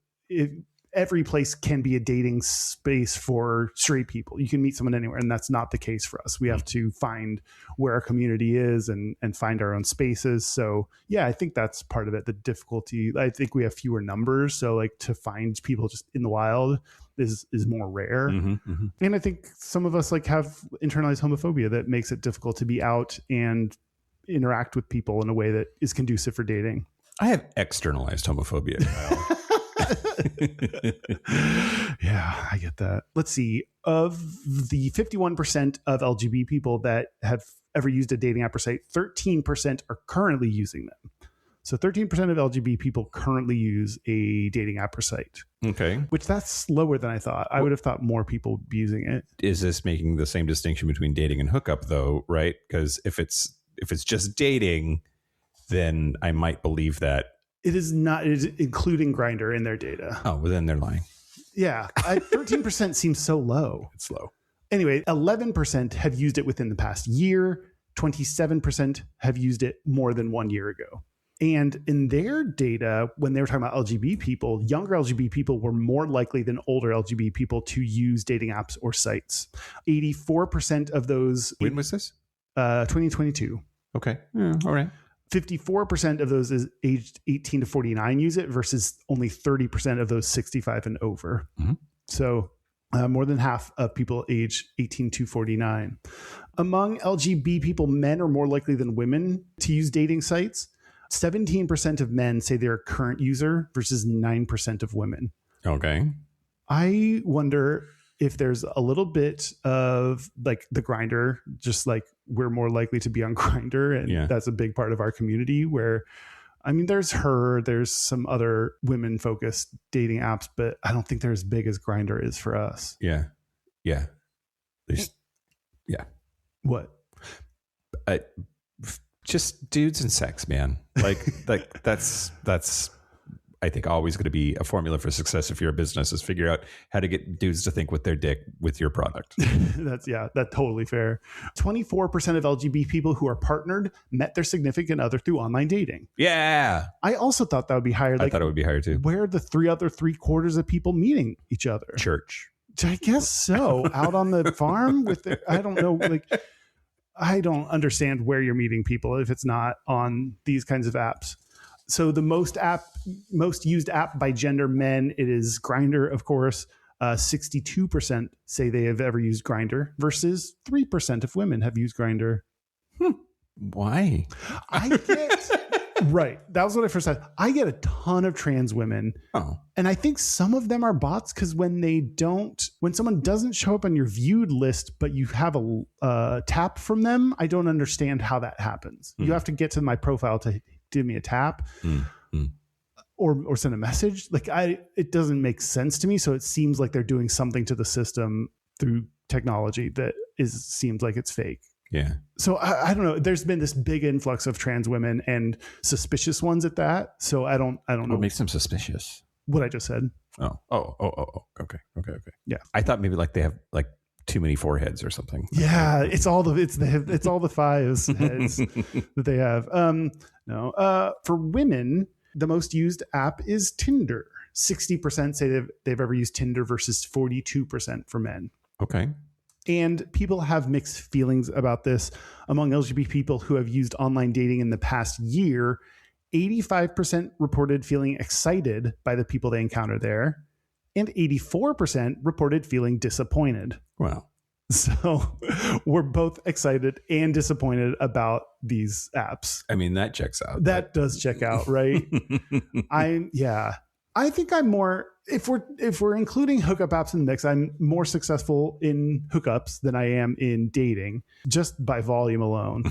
every place can be a dating space for straight people. You can meet someone anywhere, and that's not the case for us. We have to find where our community is and find our own spaces. So yeah, I think that's part of it. The difficulty, I think we have fewer numbers. So like to find people just in the wild is more rare. And I think some of us like have internalized homophobia that makes it difficult to be out and interact with people in a way that is conducive for dating. I have externalized homophobia, Kyle. Yeah, I get that. Let's see. Of the 51% of LGBT people that have ever used a dating app or site, 13% are currently using them. So 13% of LGBT people currently use a dating app or site. Okay. Which that's lower than I thought. I would have thought more people would be using it. Is this making the same distinction between dating and hookup though, right? Because if it's just dating, then I might believe that. It is not. It is including Grindr in their data. Oh, well then they're lying. Yeah. 13% seems so low. It's low. Anyway, 11% have used it within the past year. 27% have used it more than 1 year ago. And in their data, when they were talking about LGBT people, younger LGBT people were more likely than older LGBT people to use dating apps or sites. 84% of those... When was this? 2022. Okay. Yeah, all right. 54% of those is aged 18 to 49 use it versus only 30% of those 65 and over. Mm-hmm. So more than half of people age 18 to 49. Among LGBT people, men are more likely than women to use dating sites. 17% of men say they're a current user versus 9% of women. Okay. I wonder if there's a little bit of like the Grindr, just like we're more likely to be on Grindr. And that's a big part of our community where, I mean, there's some other women focused dating apps, but I don't think they're as big as Grindr is for us. Yeah. Yeah. Yeah. What? Just dudes and sex, man. Like that's I think always going to be a formula for success if you're a business is figure out how to get dudes to think with their dick with your product. That's totally fair. 24% of LGBT people who are partnered met their significant other through online dating. Yeah. I also thought that would be higher. I thought it would be higher too. Where are the three quarters of people meeting each other? Church. I guess so. Out on the farm I don't know. Like, I don't understand where you're meeting people if it's not on these kinds of apps. So the most used app by gender men, it is Grindr, of course. 62% say they have ever used Grindr versus 3% of women have used Grindr. Why? Right. That was what I first said. I get a ton of trans women. Oh. And I think some of them are bots because when someone doesn't show up on your viewed list, but you have a tap from them, I don't understand how that happens. You have to get to my profile to give me a tap or send a message. Like it doesn't make sense to me. So it seems like they're doing something to the system through technology that seems like it's fake. Yeah. So I don't know. There's been this big influx of trans women and suspicious ones at that. So I don't know. What makes them suspicious? What I just said. Oh. Okay. Yeah. I thought maybe like they have like too many foreheads or something. Yeah. It's all the fives heads that they have. No. For women, the most used app is Tinder. 60% say they've ever used Tinder versus 42% for men. Okay. And people have mixed feelings about this. Among LGBT people who have used online dating in the past year, 85% reported feeling excited by the people they encounter there, and 84% reported feeling disappointed. Wow. So we're both excited and disappointed about these apps. I mean, that checks out. That does check out, right? I think I'm more, if we're including hookup apps in the mix, I'm more successful in hookups than I am in dating, just by volume alone,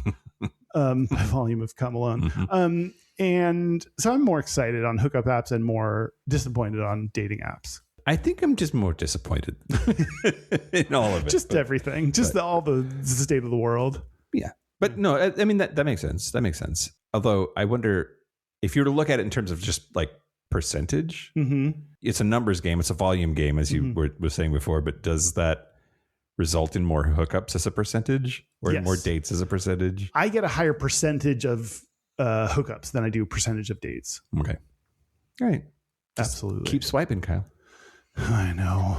by volume of cum alone. And so I'm more excited on hookup apps and more disappointed on dating apps. I think I'm just more disappointed in all of it. Just everything, all the state of the world. Yeah. But no, I mean, that makes sense. That makes sense. Although I wonder if you were to look at it in terms of just like percentage, it's a numbers game. It's a volume game, as you were saying before. But does that result in more hookups as a percentage or in more dates as a percentage? I get a higher percentage of hookups than I do percentage of dates. Okay. All right. Just absolutely. Keep swiping, Kyle. I know.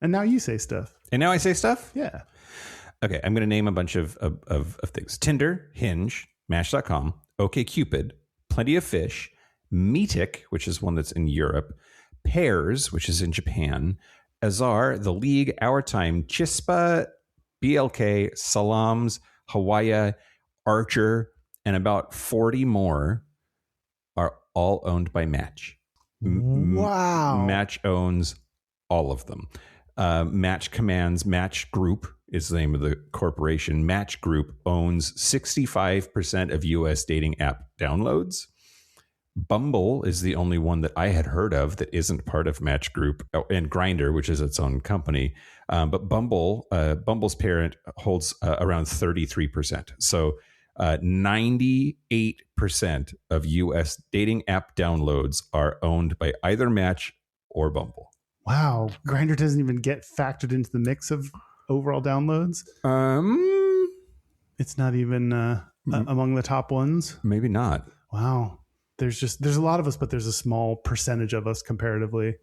And now you say stuff. And now I say stuff? Yeah. Okay. I'm going to name a bunch of things. Tinder, Hinge, Match.com, OkCupid, Plenty of Fish, Meetic, which is one that's in Europe, Pairs, which is in Japan, Azar, The League, Our Time, Chispa, BLK, Salams, Hawaii, Archer, and about 40 more are all owned by Match. Wow. Match owns all of them. Match commands, Match Group is the name of the corporation. Match Group owns 65% of US dating app downloads. Bumble is the only one that I had heard of that isn't part of Match Group, and Grindr, which is its own company. But Bumble's parent holds around 33%. So 98% of US dating app downloads are owned by either Match or Bumble. Wow. Grindr doesn't even get factored into the mix of... overall downloads? It's not even among the top ones. Maybe not. Wow. There's a lot of us, but there's a small percentage of us comparatively.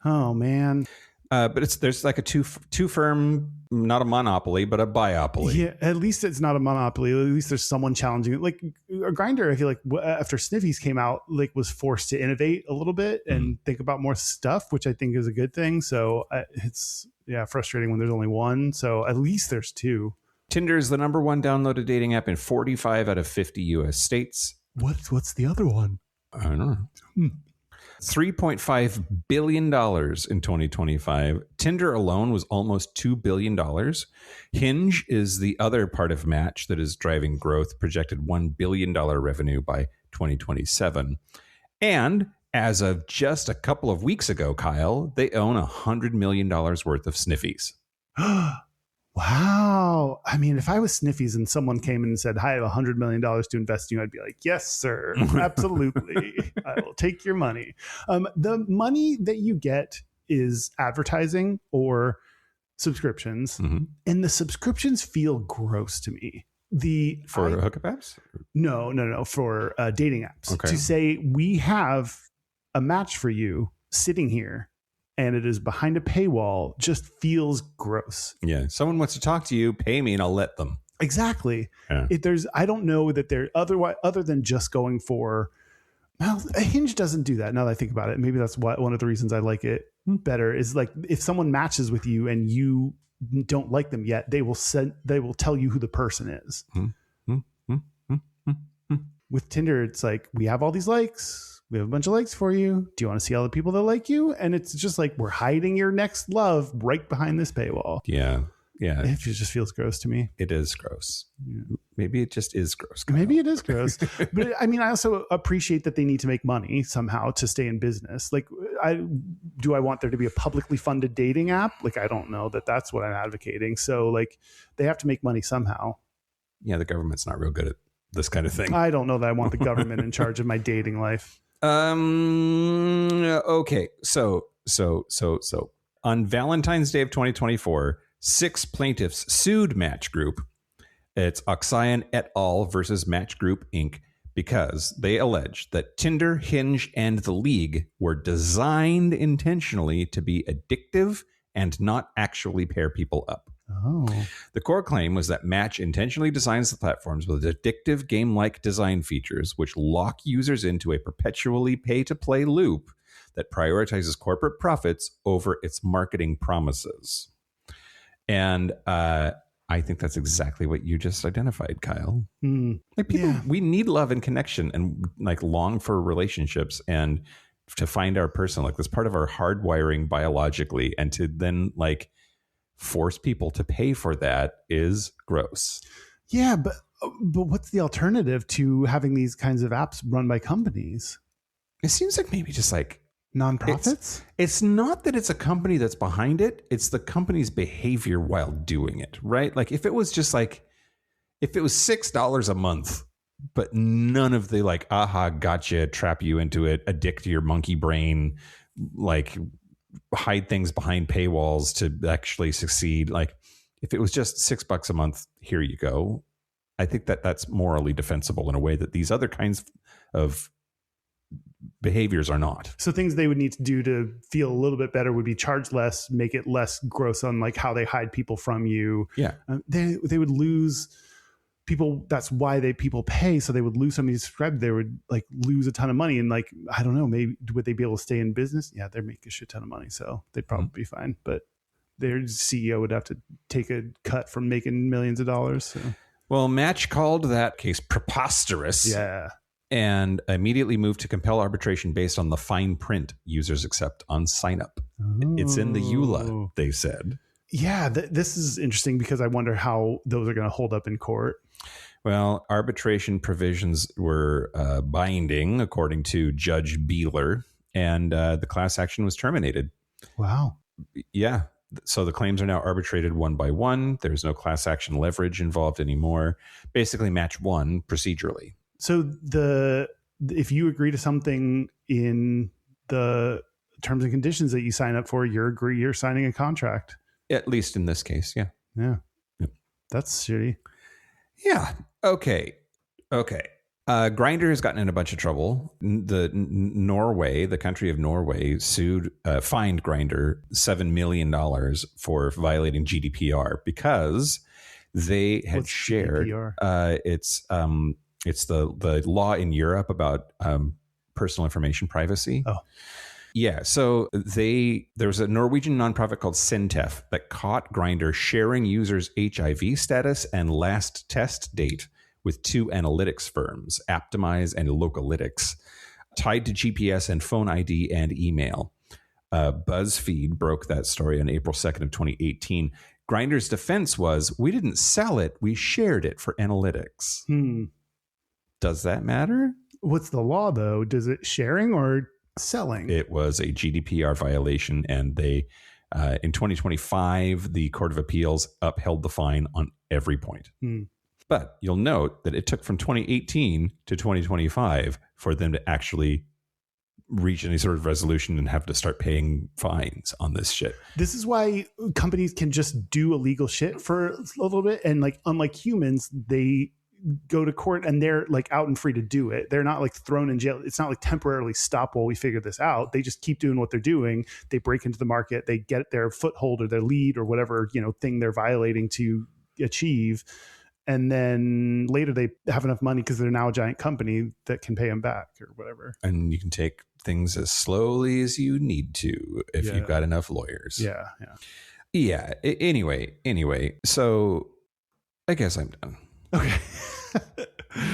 Oh man. But there's like a two firm, not a monopoly, but a biopoly. Yeah, at least it's not a monopoly. At least there's someone challenging it. Like Grindr, I feel like after Sniffies came out, like was forced to innovate a little bit and think about more stuff, which I think is a good thing. So it's frustrating when there's only one. So at least there's two. Tinder is the number one downloaded dating app in 45 out of 50 U.S. states. What's the other one? I don't know. $3.5 billion in 2025. Tinder alone was almost $2 billion. Hinge is the other part of Match that is driving growth, projected $1 billion revenue by 2027. And as of just a couple of weeks ago, Kyle, they own $100 million worth of Sniffies. Wow. I mean, if I was Sniffies and someone came in and said, I have $100 million to invest in you, I'd be like, yes, sir. Absolutely. I will take your money. The money that you get is advertising or subscriptions. And the subscriptions feel gross to me. For hookup apps? No. For dating apps. Okay. To say we have a match for you sitting here and it is behind a paywall just feels gross. Yeah. Someone wants to talk to you, pay me and I'll let them. Exactly. Yeah. I don't know that they're other than just going for, well, a Hinge doesn't do that. Now that I think about it, maybe that's one of the reasons I like it better is like if someone matches with you and you don't like them yet, they will tell you who the person is. With Tinder, it's like, we have all these likes. We have a bunch of likes for you. Do you want to see all the people that like you? And it's just like, we're hiding your next love right behind this paywall. Yeah. It just feels gross to me. It is gross. Yeah. Maybe it just is gross. Kyle. Maybe it is gross. But I mean, I also appreciate that they need to make money somehow to stay in business. Like, do I want there to be a publicly funded dating app? Like, I don't know that that's what I'm advocating. So like, they have to make money somehow. Yeah. The government's not real good at this kind of thing. I don't know that I want the government in charge of my dating life. Okay. So on Valentine's Day of 2024, 6 plaintiffs sued Match Group. It's Oxayan et al. Versus Match Group Inc. because they allege that Tinder, Hinge, and the League were designed intentionally to be addictive and not actually pair people up. Oh. The core claim was that Match intentionally designs the platforms with addictive game-like design features which lock users into a perpetually pay-to-play loop that prioritizes corporate profits over its marketing promises. And I think that's exactly what you just identified, Kyle. Like people, we need love and connection and like long for relationships and to find our person. Like that's part of our hardwiring biologically, and to then like force people to pay for that is gross. Yeah, but what's the alternative to having these kinds of apps run by companies? It seems like maybe just like nonprofits. It's not that it's a company that's behind it. It's the company's behavior while doing it, right? Like if it was just like, if it was $6 a month, but none of the like, aha, gotcha, trap you into it, addict your monkey brain, like hide things behind paywalls to actually succeed. Like if it was just $6 a month, here you go. I think that that's morally defensible in a way that these other kinds of behaviors are not. So things they would need to do to feel a little bit better would be charge less, make it less gross on like how they hide people from you. Yeah. They would lose people. That's why people pay. So they would lose somebody subscribed. They would like lose a ton of money. And like, I don't know, maybe would they be able to stay in business? Yeah, they're making a shit ton of money. So they'd probably be fine. But their CEO would have to take a cut from making millions of dollars. So. Well, Match called that case preposterous. Yeah. And immediately moved to compel arbitration based on the fine print users accept on sign up. Oh. It's in the EULA, they said. Yeah, this is interesting because I wonder how those are going to hold up in court. Well, arbitration provisions were binding, according to Judge Beeler, and the class action was terminated. Wow. Yeah. So the claims are now arbitrated one by one. There's no class action leverage involved anymore. Basically, Match won procedurally. So if you agree to something in the terms and conditions that you sign up for, you're signing a contract. At least in this case, yeah. Yeah. Yep. That's shitty. Yeah. Okay. Grindr has gotten in a bunch of trouble. Norway, the country of Norway, fined Grindr $7 million for violating GDPR because they had shared. GDPR? It's the law in Europe about personal information privacy. Oh. Yeah, so there was a Norwegian nonprofit called Sintef that caught Grindr sharing users' HIV status and last test date with two analytics firms, Aptimize and Localytics, tied to GPS and phone ID and email. BuzzFeed broke that story on April 2nd of 2018. Grindr's defense was, we didn't sell it, we shared it for analytics. Does that matter? What's the law, though? Does it sharing or selling? It was a GDPR violation, and they, in 2025, the Court of Appeals upheld the fine on every point. But you'll note that it took from 2018 to 2025 for them to actually reach any sort of resolution and have to start paying fines on this shit. This is why companies can just do illegal shit for a little bit. And like, unlike humans, they go to court and they're like out and free to do it. They're not like thrown in jail. It's not like temporarily stop while we figure this out. They just keep doing what they're doing. They break into the market. They get their foothold or their lead or whatever, thing they're violating to achieve. And then later they have enough money because they're now a giant company that can pay them back or whatever. And you can take things as slowly as you need to if you've got enough lawyers. Yeah. Anyway. So I guess I'm done. Okay.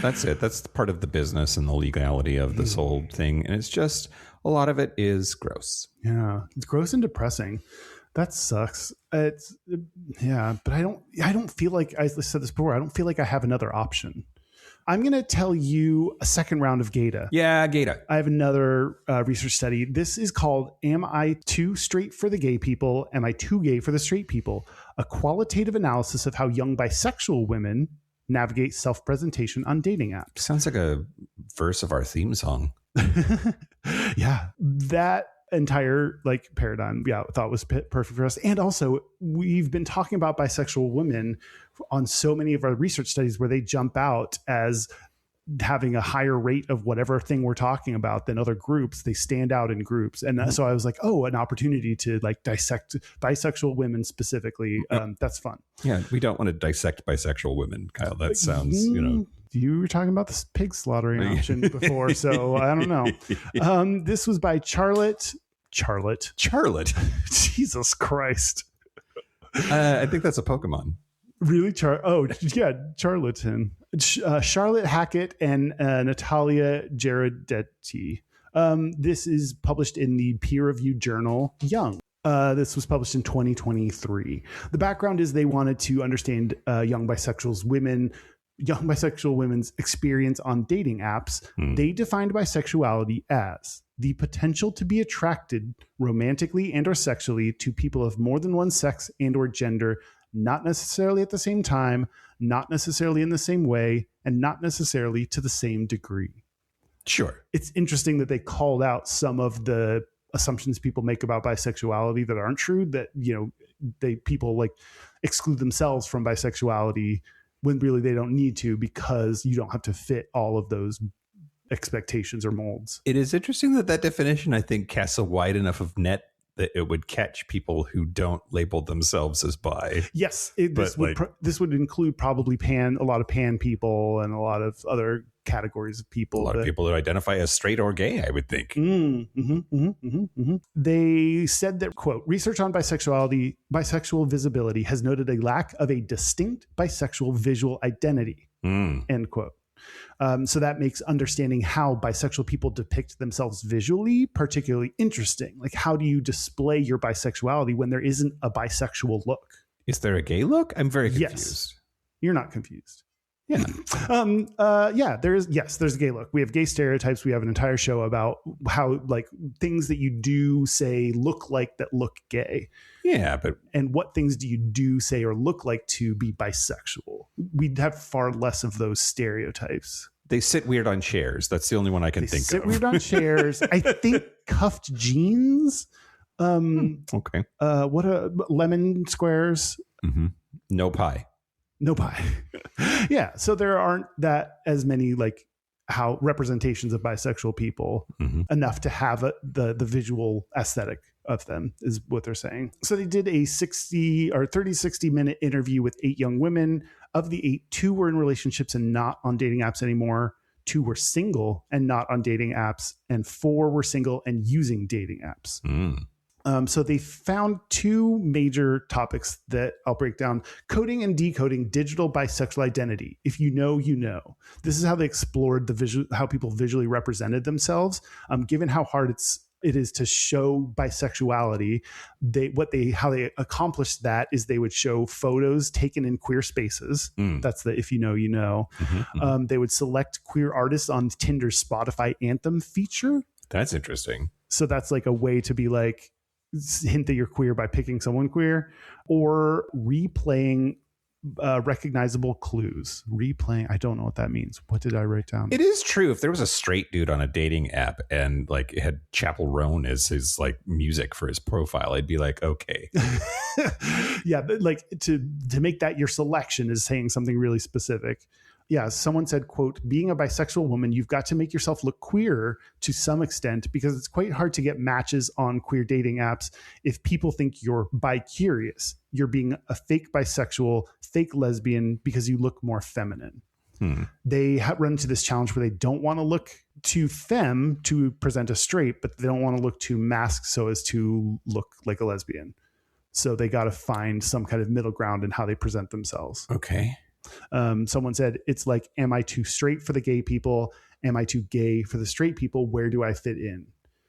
That's it. That's part of the business and the legality of this whole thing. And it's just, a lot of it is gross. Yeah. It's gross and depressing. That sucks. But I don't feel like, I said this before, I don't feel like I have another option. I'm going to tell you a second round of Gata. Yeah, Gata. I have another research study. This is called Am I Too Straight for the Gay People? Am I Too Gay for the Straight People? A qualitative analysis of how young bisexual women navigate self-presentation on dating apps. Sounds like a verse of our theme song. Yeah, that entire paradigm, I thought was perfect for us. And also, we've been talking about bisexual women on so many of our research studies where they jump out as having a higher rate of whatever thing we're talking about than other groups. They stand out in groups. And so I was like, an opportunity to dissect bisexual women specifically. That's fun. Yeah, we don't want to dissect bisexual women, Kyle. That sounds, You were talking about this pig slaughtering option before, so I don't know. This was by Charlotte. Jesus Christ. I think that's a Pokemon. Really? Charlatan. Charlotte Hackett and Natalia Gerardetti. This is published in the peer-reviewed journal Young. This was published in 2023. The background is they wanted to understand young bisexual women's experience on dating apps. They defined bisexuality as the potential to be attracted romantically and or sexually to people of more than one sex and or gender, not necessarily at the same time, not necessarily in the same way, and not necessarily to the same degree. Sure. It's interesting that they called out some of the assumptions people make about bisexuality that aren't true, that, people exclude themselves from bisexuality when really they don't need to, because you don't have to fit all of those expectations or molds. It is interesting that definition, I think, casts a wide enough of net that it would catch people who don't label themselves as bi. Yes, this would include probably a lot of pan people and a lot of other categories of people. A lot of people who identify as straight or gay, I would think. They said that, quote, research on bisexual visibility has noted a lack of a distinct bisexual visual identity, end quote. So that makes understanding how bisexual people depict themselves visually particularly interesting. Like, how do you display your bisexuality when there isn't a bisexual look? Is there a gay look? I'm very confused. Yes. You're not confused. Yeah. There's a gay look. We have gay stereotypes. We have an entire show about how things that you do say look like that look gay. Yeah, and what things do you do say or look like to be bisexual? We'd have far less of those stereotypes. They sit weird on chairs. That's the only one I can think of. Sit weird on chairs. I think cuffed jeans. Okay. What lemon squares. No pie. No pie. Yeah. So there aren't that as many like how representations of bisexual people enough to have the visual aesthetic of them is what they're saying. So they did a 60 minute interview with 8 young women. Of the 8, 2 were in relationships and not on dating apps anymore. 2 were single and not on dating apps, and 4 were single and using dating apps. So they found 2 major topics that I'll break down: coding and decoding digital bisexual identity. If you know, you know. This is how they explored how people visually represented themselves. Given how hard it is to show bisexuality, how they accomplished that is they would show photos taken in queer spaces. That's the if you know, you know. They would select queer artists on Tinder's Spotify Anthem feature. That's interesting. So that's like a way to be like, hint that you're queer by picking someone queer, or replaying recognizable clues. Replaying, I don't know what that means. What did I write down? It is true. If there was a straight dude on a dating app and like it had Chapel Roan as his like music for his profile, I'd be like, okay. Yeah, but like to make that your selection is saying something really specific. Yeah, someone said, quote, being a bisexual woman, you've got to make yourself look queer to some extent because it's quite hard to get matches on queer dating apps if people think you're bi-curious. You're being a fake bisexual, fake lesbian because you look more feminine. They run into this challenge where they don't want to look too femme to present as straight, but they don't want to look too masked so as to look like a lesbian. So they got to find some kind of middle ground in how they present themselves. Okay. Someone said, it's like, am I too straight for the gay people? Am I too gay for the straight people? Where do I fit in?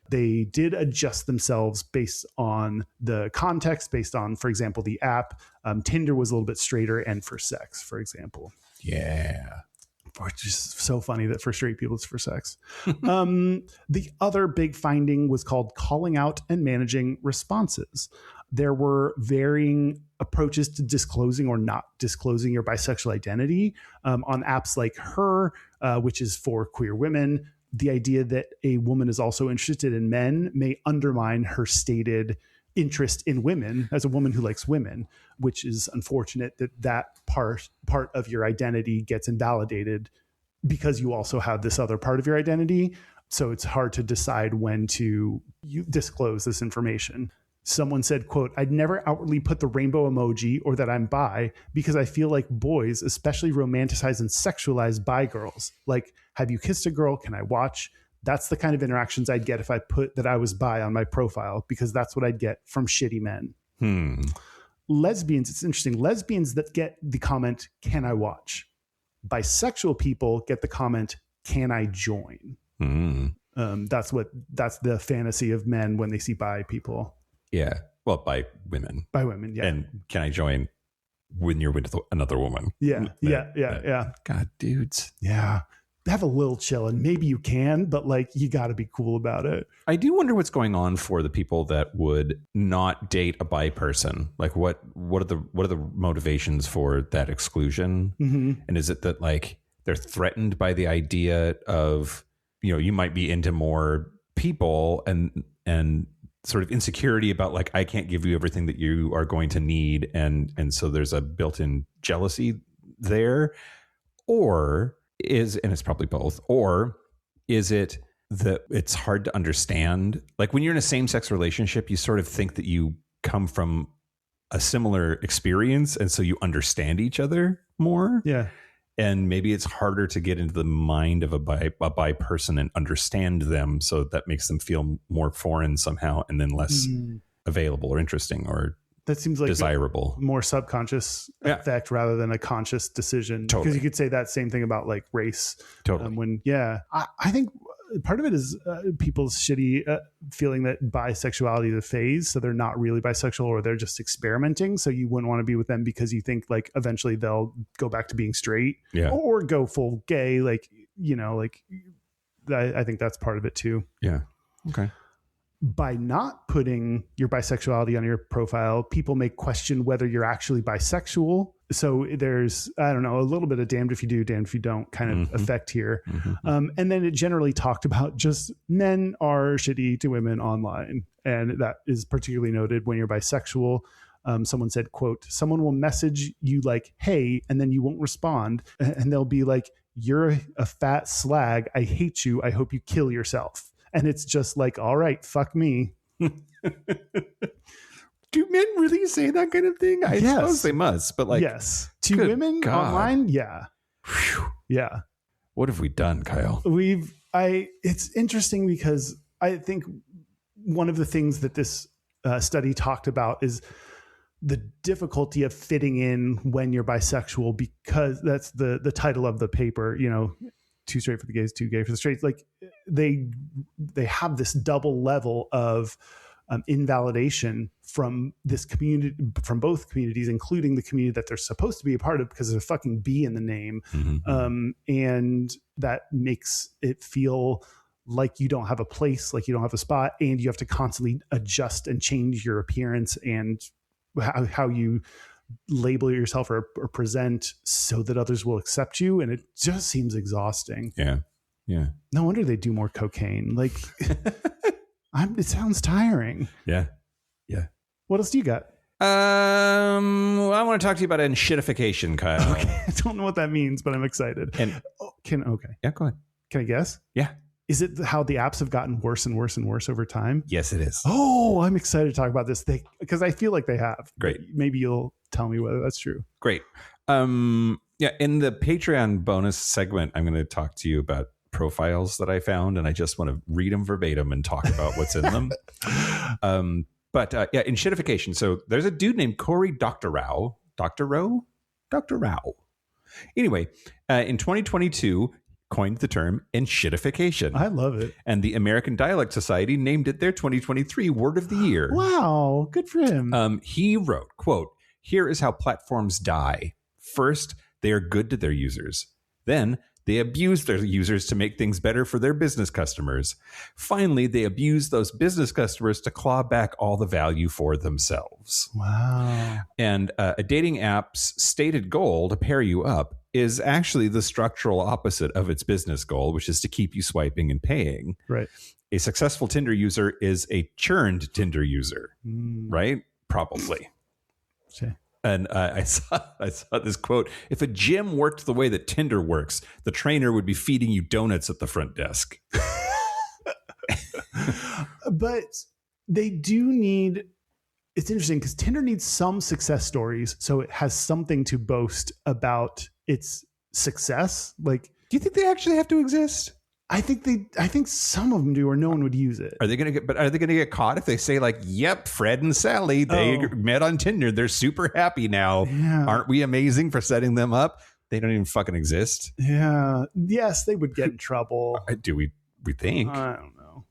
They did adjust themselves based on the context, based on, for example, the app. Tinder was a little bit straighter and for sex, for example. Yeah. Which is so funny that for straight people, it's for sex. The other big finding was called calling out and managing responses. There were varying approaches to disclosing or not disclosing your bisexual identity on apps like Her, which is for queer women. The idea that a woman is also interested in men may undermine her stated interest in women as a woman who likes women, which is unfortunate that part of your identity gets invalidated because you also have this other part of your identity. So it's hard to decide when to disclose this information. Someone said, quote, I'd never outwardly put the rainbow emoji or that I'm bi because I feel like boys especially romanticize and sexualize bi girls. Like, have you kissed a girl? Can I watch? That's the kind of interactions I'd get if I put that I was bi on my profile, because that's what I'd get from shitty men. Lesbians, it's interesting. Lesbians that get the comment, can I watch? Bisexual people get the comment, can I join? That's the fantasy of men when they see bi people. Yeah. Well, by women. By women, yeah. And can I join when you're with another woman? Yeah. God, dudes. Yeah. Have a little chill, and maybe you can, but like you got to be cool about it. I do wonder what's going on for the people that would not date a bi person. Like what are the motivations for that exclusion? And is it that like they're threatened by the idea of, you know, you might be into more people and sort of insecurity about like, I can't give you everything that you are going to need. And so there's a built-in jealousy there, and it's probably both, or is it that it's hard to understand? Like when you're in a same-sex relationship, you sort of think that you come from a similar experience. And so you understand each other more. Yeah. And maybe it's harder to get into the mind of a bi person and understand them. So that makes them feel more foreign somehow and then less available or interesting or that seems like desirable. A more subconscious effect rather than a conscious decision. Totally. Because you could say that same thing about like race. Totally. I think part of it is people's shitty feeling that bisexuality is a phase. So they're not really bisexual or they're just experimenting. So you wouldn't want to be with them because you think like eventually they'll go back to being straight or go full gay. Like, you know, like I think that's part of it too. Yeah. Okay. By not putting your bisexuality on your profile, people may question whether you're actually bisexual. So there's, I don't know, a little bit of damned if you do, damned if you don't kind of effect here. And then it generally talked about just men are shitty to women online. And that is particularly noted when you're bisexual. someone said, quote, someone will message you like, hey, and then you won't respond. And they'll be like, you're a fat slag. I hate you. I hope you kill yourself. And it's just like, all right, fuck me. Do men really say that kind of thing? I Yes. suppose they must, but like, yes. To good women God. online, yeah. Whew. Yeah. What have we done, Kyle? It's interesting because I think one of the things that this study talked about is the difficulty of fitting in when you're bisexual, because that's the title of the paper, you know, too straight for the gays, too gay for the straights. Like they have this double level of invalidation from this community, from both communities, including the community that they're supposed to be a part of because there's a fucking B in the name. Mm-hmm. And that makes it feel like you don't have a place, like you don't have a spot, and you have to constantly adjust and change your appearance and how you label yourself or present so that others will accept you. And it just seems exhausting. Yeah. No wonder they do more cocaine. Like, it sounds tiring. Yeah. What else do you got? Well, I want to talk to you about enshitification, Kyle. Okay. I don't know what that means, but I'm excited. And Okay. yeah, go ahead. Can I guess? Yeah. Is it how the apps have gotten worse and worse and worse over time? Yes, it is. Oh, I'm excited to talk about this thing because I feel like they have. Great. Maybe you'll tell me whether that's true. Great. Yeah, in the Patreon bonus segment, I'm going to talk to you about profiles that I found, and I just want to read them verbatim and talk about what's in them. But enshitification. So there's a dude named Corey Doctorow. Anyway, in 2022, coined the term enshitification. I love it. And the American Dialect Society named it their 2023 Word of the Year. Wow, good for him. He wrote, quote, here is how platforms die. First, they are good to their users. Then they abuse their users to make things better for their business customers. Finally, they abuse those business customers to claw back all the value for themselves. Wow. And a dating app's stated goal to pair you up is actually the structural opposite of its business goal, which is to keep you swiping and paying. Right. A successful Tinder user is a churned Tinder user, right? Probably. Okay. And I saw this quote: if a gym worked the way that Tinder works, the trainer would be feeding you donuts at the front desk. But they do need, it's interesting because Tinder needs some success stories, so it has something to boast about its success. Like, do you think they actually have to exist? I think some of them do, or no one would use it. Are they going to get caught if they say like, yep, Fred and Sally, they met on Tinder. They're super happy now. Yeah. Aren't we amazing for setting them up? They don't even fucking exist. Yeah. Yes, they would get in trouble. Do we think? I don't know.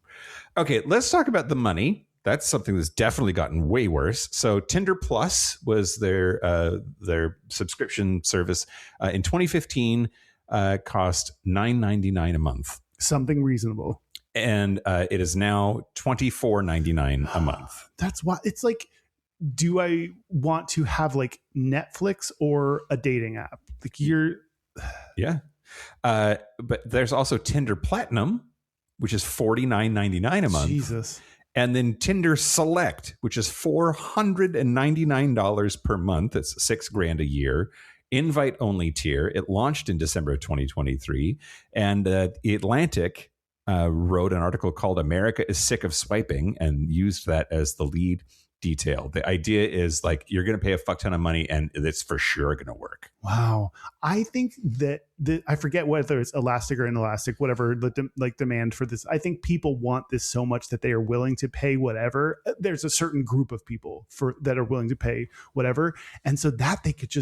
Okay, let's talk about the money. That's something that's definitely gotten way worse. So Tinder Plus was their subscription service. In 2015, cost $9.99 a month. Something reasonable. And it is now $24.99 a month. That's why it's like, do I want to have like Netflix or a dating app? Like Yeah. But there's also Tinder Platinum, which is $49.99 a month. Jesus. And then Tinder Select, which is $499 per month. That's $6,000 a year. Invite only tier. It launched in December of 2023. And Atlantic wrote an article called America is Sick of Swiping and used that as the lead detail. The idea is like, you're going to pay a fuck ton of money and it's for sure going to work. Wow. I think that I forget whether it's elastic or inelastic, whatever the demand for this. I think people want this so much that they are willing to pay whatever. There's a certain group of people that are willing to pay whatever. And so that they could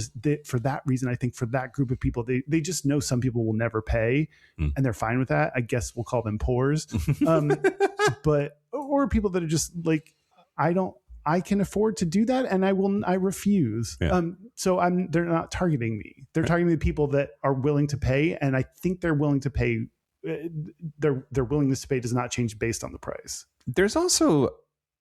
for that reason, I think for that group of people, they just know some people will never pay and they're fine with that. I guess we'll call them pores. Or people that are just like, I can afford to do that, and I refuse. Yeah. They're not targeting me. They're targeting the people that are willing to pay, and I think they're willing to pay. Their willingness to pay does not change based on the price. There's also,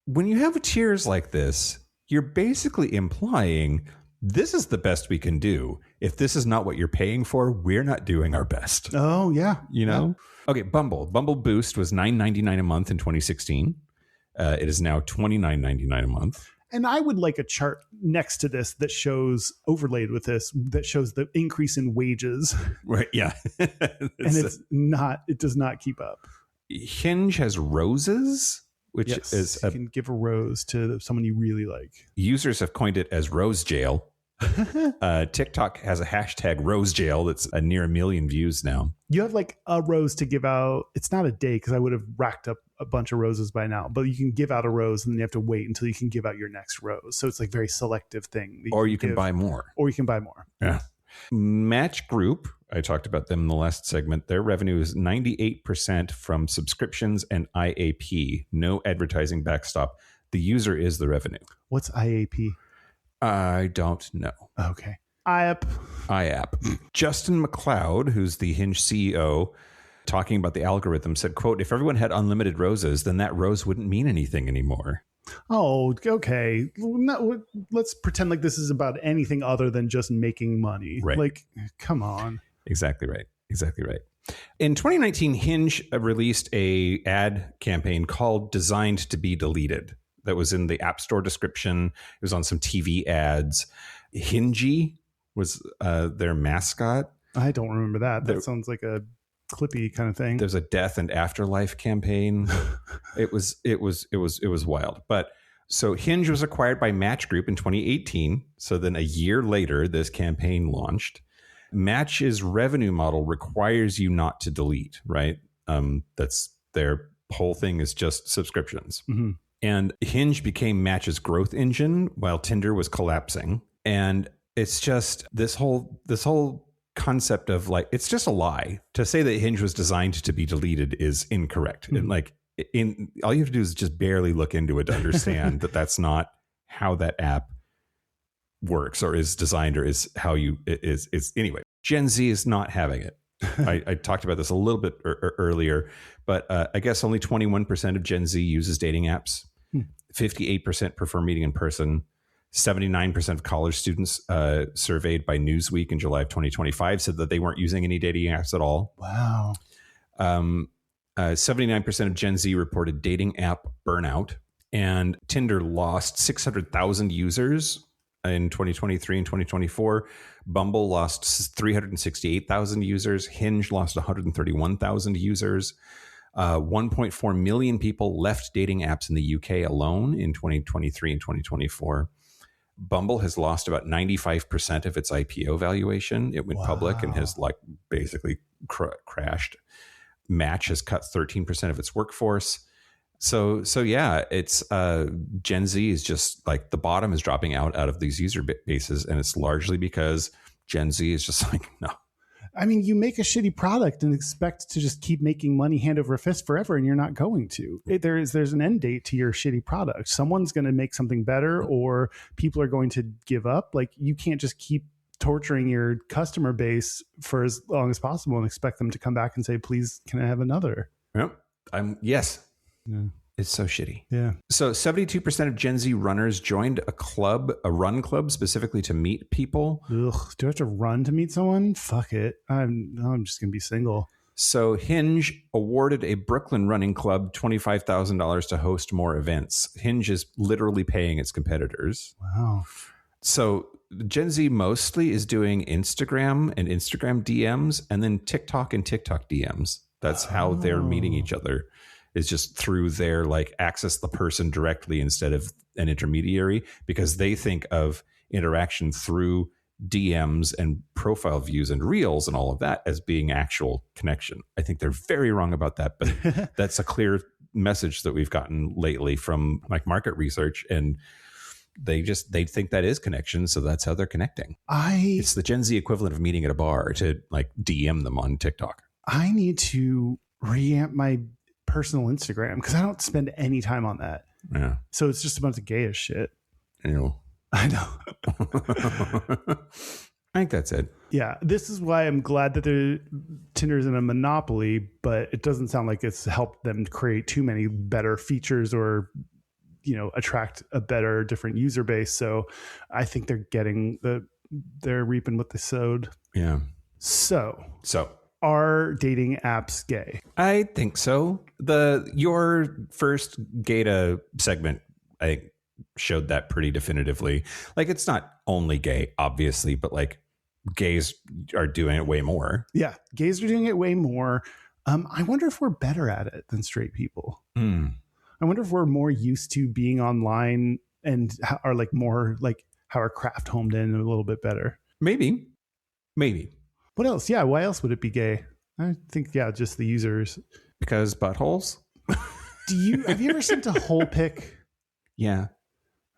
when you have tiers like this, you're basically implying this is the best we can do. If this is not what you're paying for, we're not doing our best. Oh yeah, you know. Yeah. Okay, Bumble Boost was $9.99 a month in 2016. It is now $29.99 a month. And I would like a chart next to this that shows, overlaid with this, that shows the increase in wages. Right. Yeah. And it does not keep up. Hinge has roses, which is you can give a rose to someone you really like. Users have coined it as Rose Jail. TikTok has a hashtag Rose Jail that's near 1 million views now. You have like a rose to give out. It's not a day because I would have racked up a bunch of roses by now, but you can give out a rose and then you have to wait until you can give out your next rose. So it's like very selective thing. Or you can buy more. Or you can buy more. Yeah. Match Group, I talked about them in the last segment. Their revenue is 98% from subscriptions and IAP. No advertising backstop. The user is the revenue. What's IAP? I don't know. Okay. IAP. Justin McLeod, who's the Hinge CEO, talking about the algorithm, said, quote, if everyone had unlimited roses, then that rose wouldn't mean anything anymore. Oh, okay. Let's pretend like this is about anything other than just making money. Right. Like, come on. Exactly right. In 2019, Hinge released a ad campaign called Designed to be Deleted. That was in the App Store description. It was on some TV ads. Hinge was their mascot. I don't remember that. That sounds like a Clippy kind of thing. There's a death and afterlife campaign. It was wild. But so Hinge was acquired by Match Group in 2018. So then a year later, this campaign launched. Match's revenue model requires you not to delete, right? That's their whole thing is just subscriptions. Mm-hmm. And Hinge became Match's growth engine while Tinder was collapsing. And it's just this whole concept of like, it's just a lie. To say that Hinge was designed to be deleted is incorrect. Mm-hmm. And like all you have to do is just barely look into it to understand that that's not how that app works or is designed or is how is anyway. Gen Z is not having it. I talked about this a little bit earlier, but I guess only 21% of Gen Z uses dating apps. 58% prefer meeting in person. 79% of college students surveyed by Newsweek in July of 2025 said that they weren't using any dating apps at all. Wow. 79% of Gen Z reported dating app burnout, and Tinder lost 600,000 users in 2023 and 2024. Bumble lost 368,000 users. Hinge lost 131,000 users. 1.4 million people left dating apps in the UK alone in 2023 and 2024. Bumble has lost about 95% of its IPO valuation. It went public and has like basically crashed. Match has cut 13% of its workforce. So yeah, it's Gen Z is just like the bottom is dropping out of these user bases, and it's largely because Gen Z is just like, no. I mean, you make a shitty product and expect to just keep making money hand over fist forever, and you're not going to. There's an end date to your shitty product. Someone's going to make something better, or people are going to give up. Like, you can't just keep torturing your customer base for as long as possible and expect them to come back and say, please, can I have another? Yep. Yes. Yeah. It's so shitty. Yeah. So 72% of Gen Z runners joined a run club specifically to meet people. Ugh, do I have to run to meet someone? Fuck it. I'm just going to be single. So Hinge awarded a Brooklyn running club $25,000 to host more events. Hinge is literally paying its competitors. Wow. So Gen Z mostly is doing Instagram and Instagram DMs, and then TikTok and TikTok DMs. That's how they're meeting each other. Is just through their like access the person directly instead of an intermediary, because they think of interaction through DMs and profile views and reels and all of that as being actual connection. I think they're very wrong about that, but that's a clear message that we've gotten lately from like market research, and they think that is connection. So that's how they're connecting. It's the Gen Z equivalent of meeting at a bar to like DM them on TikTok. I need to reamp my personal Instagram because I don't spend any time on that. Yeah. So it's just a bunch of gayish shit. Ew. I know. I think that's it. Yeah. This is why I'm glad that Tinder's in a monopoly, but it doesn't sound like it's helped them create too many better features or, attract a better, different user base. So I think they're reaping what they sowed. Yeah. So are dating apps gay? I think so. Your first Gata segment, I think, showed that pretty definitively. Like, it's not only gay, obviously, but like gays are doing it way more. Yeah, gays are doing it way more. I wonder if we're better at it than straight people. I wonder if we're more used to being online and are like more like how our craft homed in a little bit better. Maybe. What else? Yeah, why else would it be gay? I think, yeah, just the users. Because buttholes? Have you ever sent a hole pic? Yeah.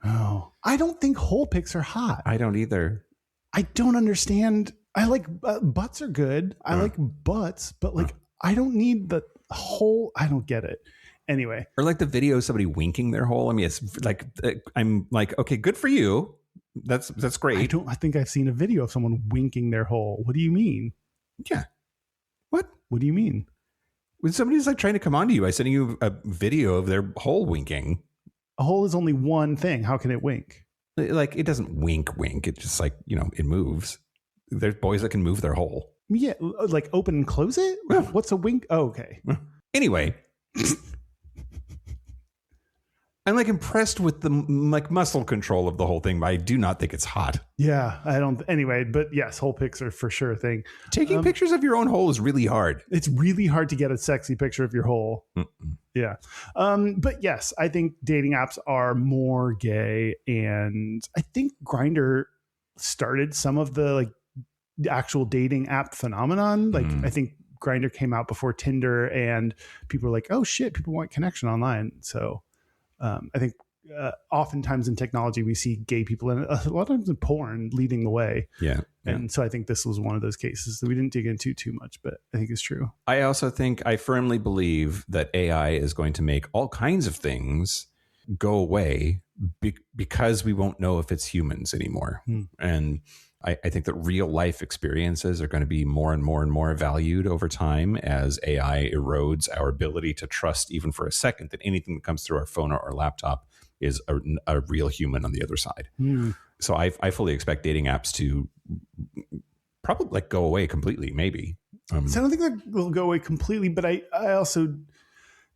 Oh, I don't think hole pics are hot. I don't either. I don't understand. I like butts are good. I like butts, but like I don't need the whole. I don't get it. Anyway, or like the video of somebody winking their hole. I mean, it's like I'm like, okay, good for you. That's great. I think I've seen a video of someone winking their hole. What do you mean? Yeah. What do you mean? When somebody's like trying to come on to you, I send you a video of their hole winking. A hole is only one thing. How can it wink? Like, it doesn't wink. It just like, it moves. There's boys that can move their hole. Yeah, like open and close it? What's a wink? Oh, okay. Anyway. I'm like impressed with the like muscle control of the whole thing, but I do not think it's hot. Yeah, I don't. Anyway, but yes, hole pics are for sure a thing. Taking pictures of your own hole is really hard. It's really hard to get a sexy picture of your hole. Yeah. But yes, I think dating apps are more gay, and I think Grindr started some of the like actual dating app phenomenon. Like I think Grindr came out before Tinder, and people were like, "Oh shit, people want connection online." So. I think oftentimes in technology, we see gay people and a lot of times in porn leading the way. Yeah. And so I think this was one of those cases that we didn't dig into too much, but I think it's true. I also think I firmly believe that AI is going to make all kinds of things go away because we won't know if it's humans anymore. And I think that real life experiences are going to be more and more and more valued over time as AI erodes our ability to trust even for a second that anything that comes through our phone or our laptop is a real human on the other side. So I fully expect dating apps to probably like go away completely, maybe. So I don't think that will go away completely, but I also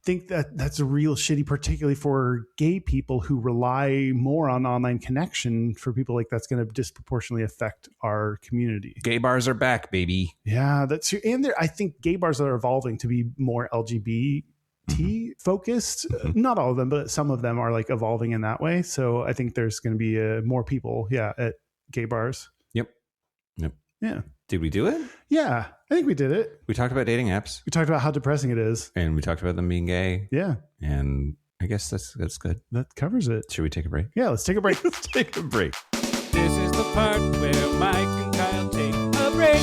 think that that's a real shitty, particularly for gay people who rely more on online connection. For people like that's going to disproportionately affect our community. Gay bars are back, baby. Yeah, that's true. And I think gay bars are evolving to be more LGBT focused. Not all of them, but some of them are like evolving in that way. So I think there's going to be more people, at gay bars. Yep. Yeah. Did we do it? Yeah, I think we did it. We talked about dating apps. We talked about how depressing it is. And we talked about them being gay. Yeah. And I guess that's good. That covers it. Should we take a break? Yeah, let's take a break. Let's take a break. This is the part where Mike and Kyle take a break.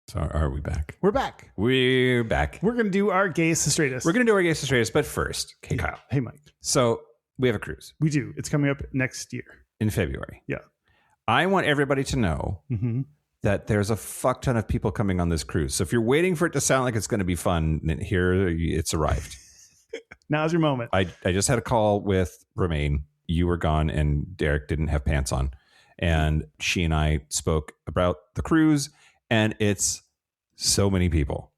So are we back? We're back. We're back. We're going to do our Gayest Straightest. We're going to do our Gayest Straightest, but first, hey, Kyle. Hey, Mike. So we have a cruise. We do. It's coming up next year. In February. Yeah. I want everybody to know that there's a fuck ton of people coming on this cruise. So if you're waiting for it to sound like it's going to be fun, then here it's arrived. Now's your moment. I just had a call with Romaine. You were gone and Derek didn't have pants on. And she and I spoke about the cruise, and it's so many people.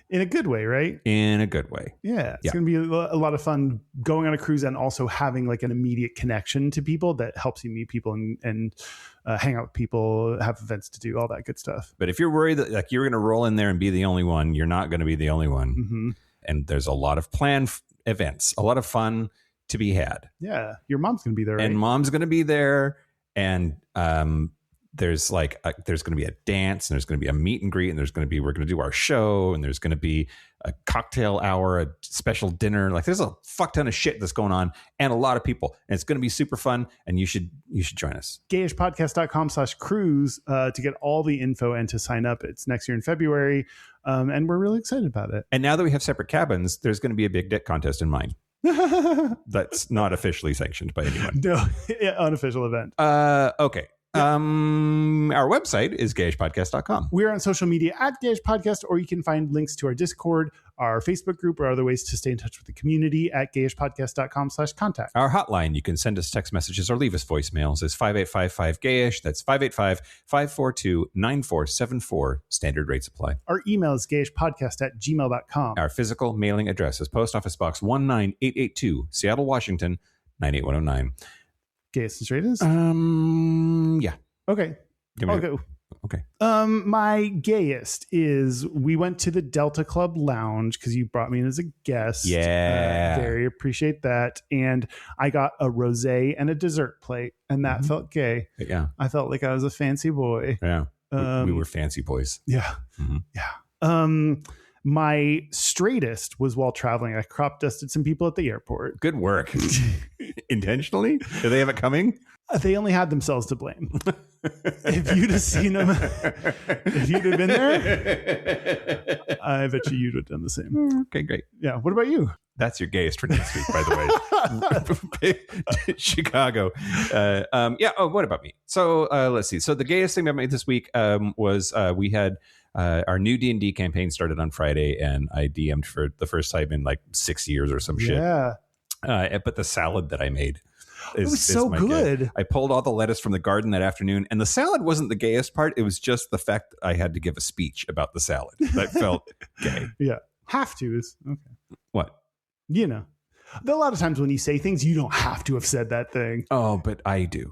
In a good way, right? In a good way. Yeah. It's going to be a lot of fun going on a cruise and also having like an immediate connection to people that helps you meet people and hang out with people, have events to do, all that good stuff. But if you're worried that like you're going to roll in there and be the only one, you're not going to be the only one. And there's a lot of planned events, a lot of fun to be had. Yeah. Your mom's going to be there, right? And mom's going to be there. And there's going to be a dance, and there's going to be a meet and greet, and we're going to do our show, and there's going to be a cocktail hour, a special dinner. Like there's a fuck ton of shit that's going on, and a lot of people, and it's going to be super fun. And you should join us. Gayishpodcast.com/cruise to get all the info and to sign up. It's next year in February. And we're really excited about it. And now that we have separate cabins, there's going to be a big dick contest in mine. That's not officially sanctioned by anyone. No, unofficial event. Okay. Our website is gayishpodcast.com. We're on social media at Gayish Podcast, or you can find links to our Discord, our Facebook group or other ways to stay in touch with the community at gayishpodcast.com/contact. Our hotline, you can send us text messages or leave us voicemails, is 5855-GAYISH. That's 585-542-9474. Standard rates apply. Our email is gayishpodcast@gmail.com. Our physical mailing address is Post Office Box 19882, Seattle, Washington, 98109. Gayest and Straightest? Yeah. Okay. I'll go. Okay. My gayest is we went to the Delta Club Lounge because you brought me in as a guest. Yeah. Very appreciate that. And I got a rosé and a dessert plate, and that felt gay. Yeah. I felt like I was a fancy boy. Yeah. We were fancy boys. Yeah. Mm-hmm. Yeah. My straightest was while traveling. I crop dusted some people at the airport. Good work. Intentionally? Do they have it coming? They only had themselves to blame. If you'd have seen them, if you'd have been there, I bet you'd have done the same. Okay, great. Yeah. What about you? That's your gayest for next week, by the way. Chicago. Yeah. Oh, what about me? So let's see. So the gayest thing about me this week was we had our new D&D campaign started on Friday, and I DM'd for the first time in like 6 years or some shit. Yeah. But the salad that I made it was so good. Gay. I pulled all the lettuce from the garden that afternoon, and the salad wasn't the gayest part. It was just the fact I had to give a speech about the salad that felt gay. Yeah. Have to is okay. What? You know, a lot of times when you say things, you don't have to have said that thing. Oh, but I do.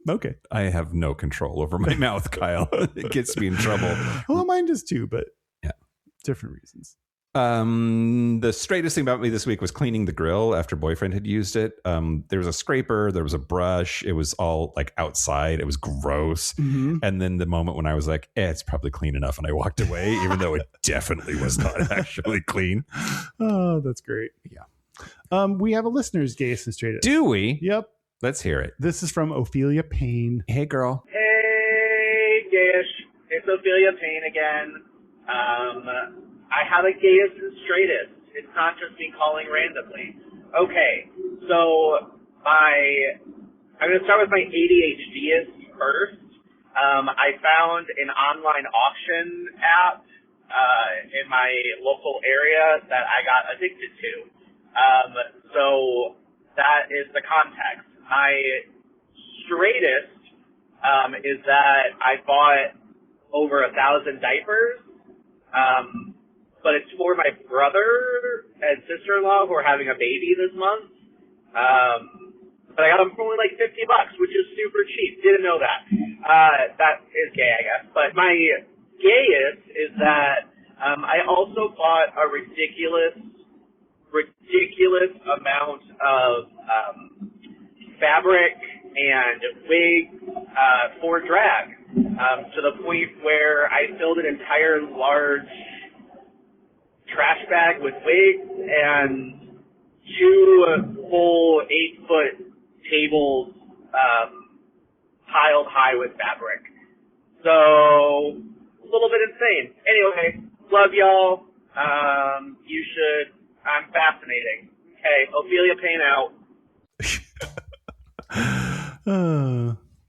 Okay. I have no control over my mouth, Kyle. It gets me in trouble. Well, mine does too, but yeah, different reasons. The straightest thing about me this week was cleaning the grill after boyfriend had used it. There was a scraper, there was a brush. It was all like outside. It was gross. Mm-hmm. And then the moment when I was like, it's probably clean enough, and I walked away, even though it definitely was not actually clean. Oh, that's great. Yeah. We have a listener's gayest and straightest. Do we? Yep. Let's hear it. This is from Ophelia Payne. Hey, girl. Hey, Gayish. It's Ophelia Payne again. I have a gayest and straightest. It's not just me calling randomly. Okay, so I'm going to start with my ADHDist first. I found an online auction app in my local area that I got addicted to. So that is the context. My straightest is that I bought over 1,000 diapers. But it's for my brother and sister-in-law who are having a baby this month. But I got them for only like $50, which is super cheap. Didn't know that. That is gay, I guess. But my gayest is that I also bought a ridiculous amount of fabric and wigs for drag, to the point where I filled an entire large trash bag with wigs and 2 full 8-foot tables piled high with fabric. So, a little bit insane. Anyway, love y'all. You should. I'm fascinating. Okay, Ophelia Payne out.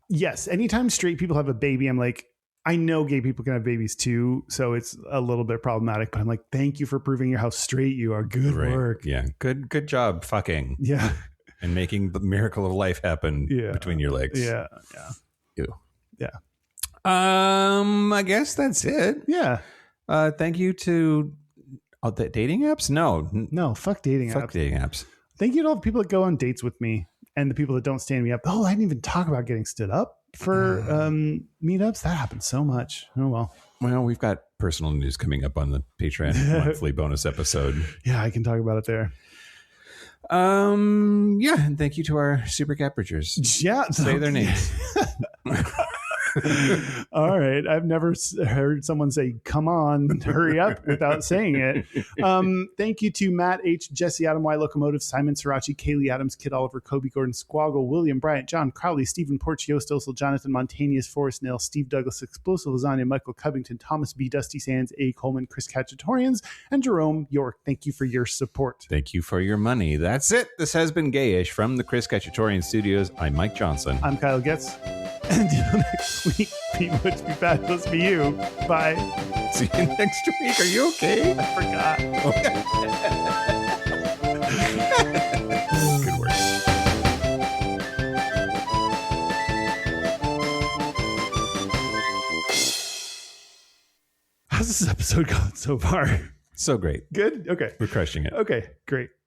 Yes, anytime straight people have a baby, I'm like, I know gay people can have babies too, so it's a little bit problematic, but I'm like, thank you for proving how straight you are. Good work. Yeah. Good job fucking. Yeah. And making the miracle of life happen between your legs. Yeah. Yeah. Ew. Yeah. I guess that's it. Yeah. Thank you to the dating apps? No, fuck dating apps. Fuck dating apps. Thank you to all the people that go on dates with me and the people that don't stand me up. Oh, I didn't even talk about getting stood up for meetups. That happens so much. Oh, well. Well, we've got personal news coming up on the Patreon monthly bonus episode. Yeah, I can talk about it there. Yeah, and thank you to our super cappers. Yeah. Say their names. All right. I've never heard someone say, come on, hurry up without saying it. Thank you to Matt H., Jesse Adam Y. Locomotive, Simon Srirachi, Kaylee Adams, Kid Oliver, Kobe Gordon, Squaggle, William Bryant, John Crowley, Stephen Porch, Yost Osel, Jonathan Montanius, Forrest Nail, Steve Douglas, Explosive Lasagna, Michael Covington, Thomas B. Dusty Sands, A. Coleman, Chris Cacciatorians, and Jerome York. Thank you for your support. Thank you for your money. That's it. This has been Gayish from the Chris Cacciatorian Studios. I'm Mike Johnson. I'm Kyle Getz. Until next week, be much, be fabulous, be you. Bye. See you next week. Are you okay? I forgot. Good work. How's this episode going so far? So great. Good? Okay. We're crushing it. Okay, great.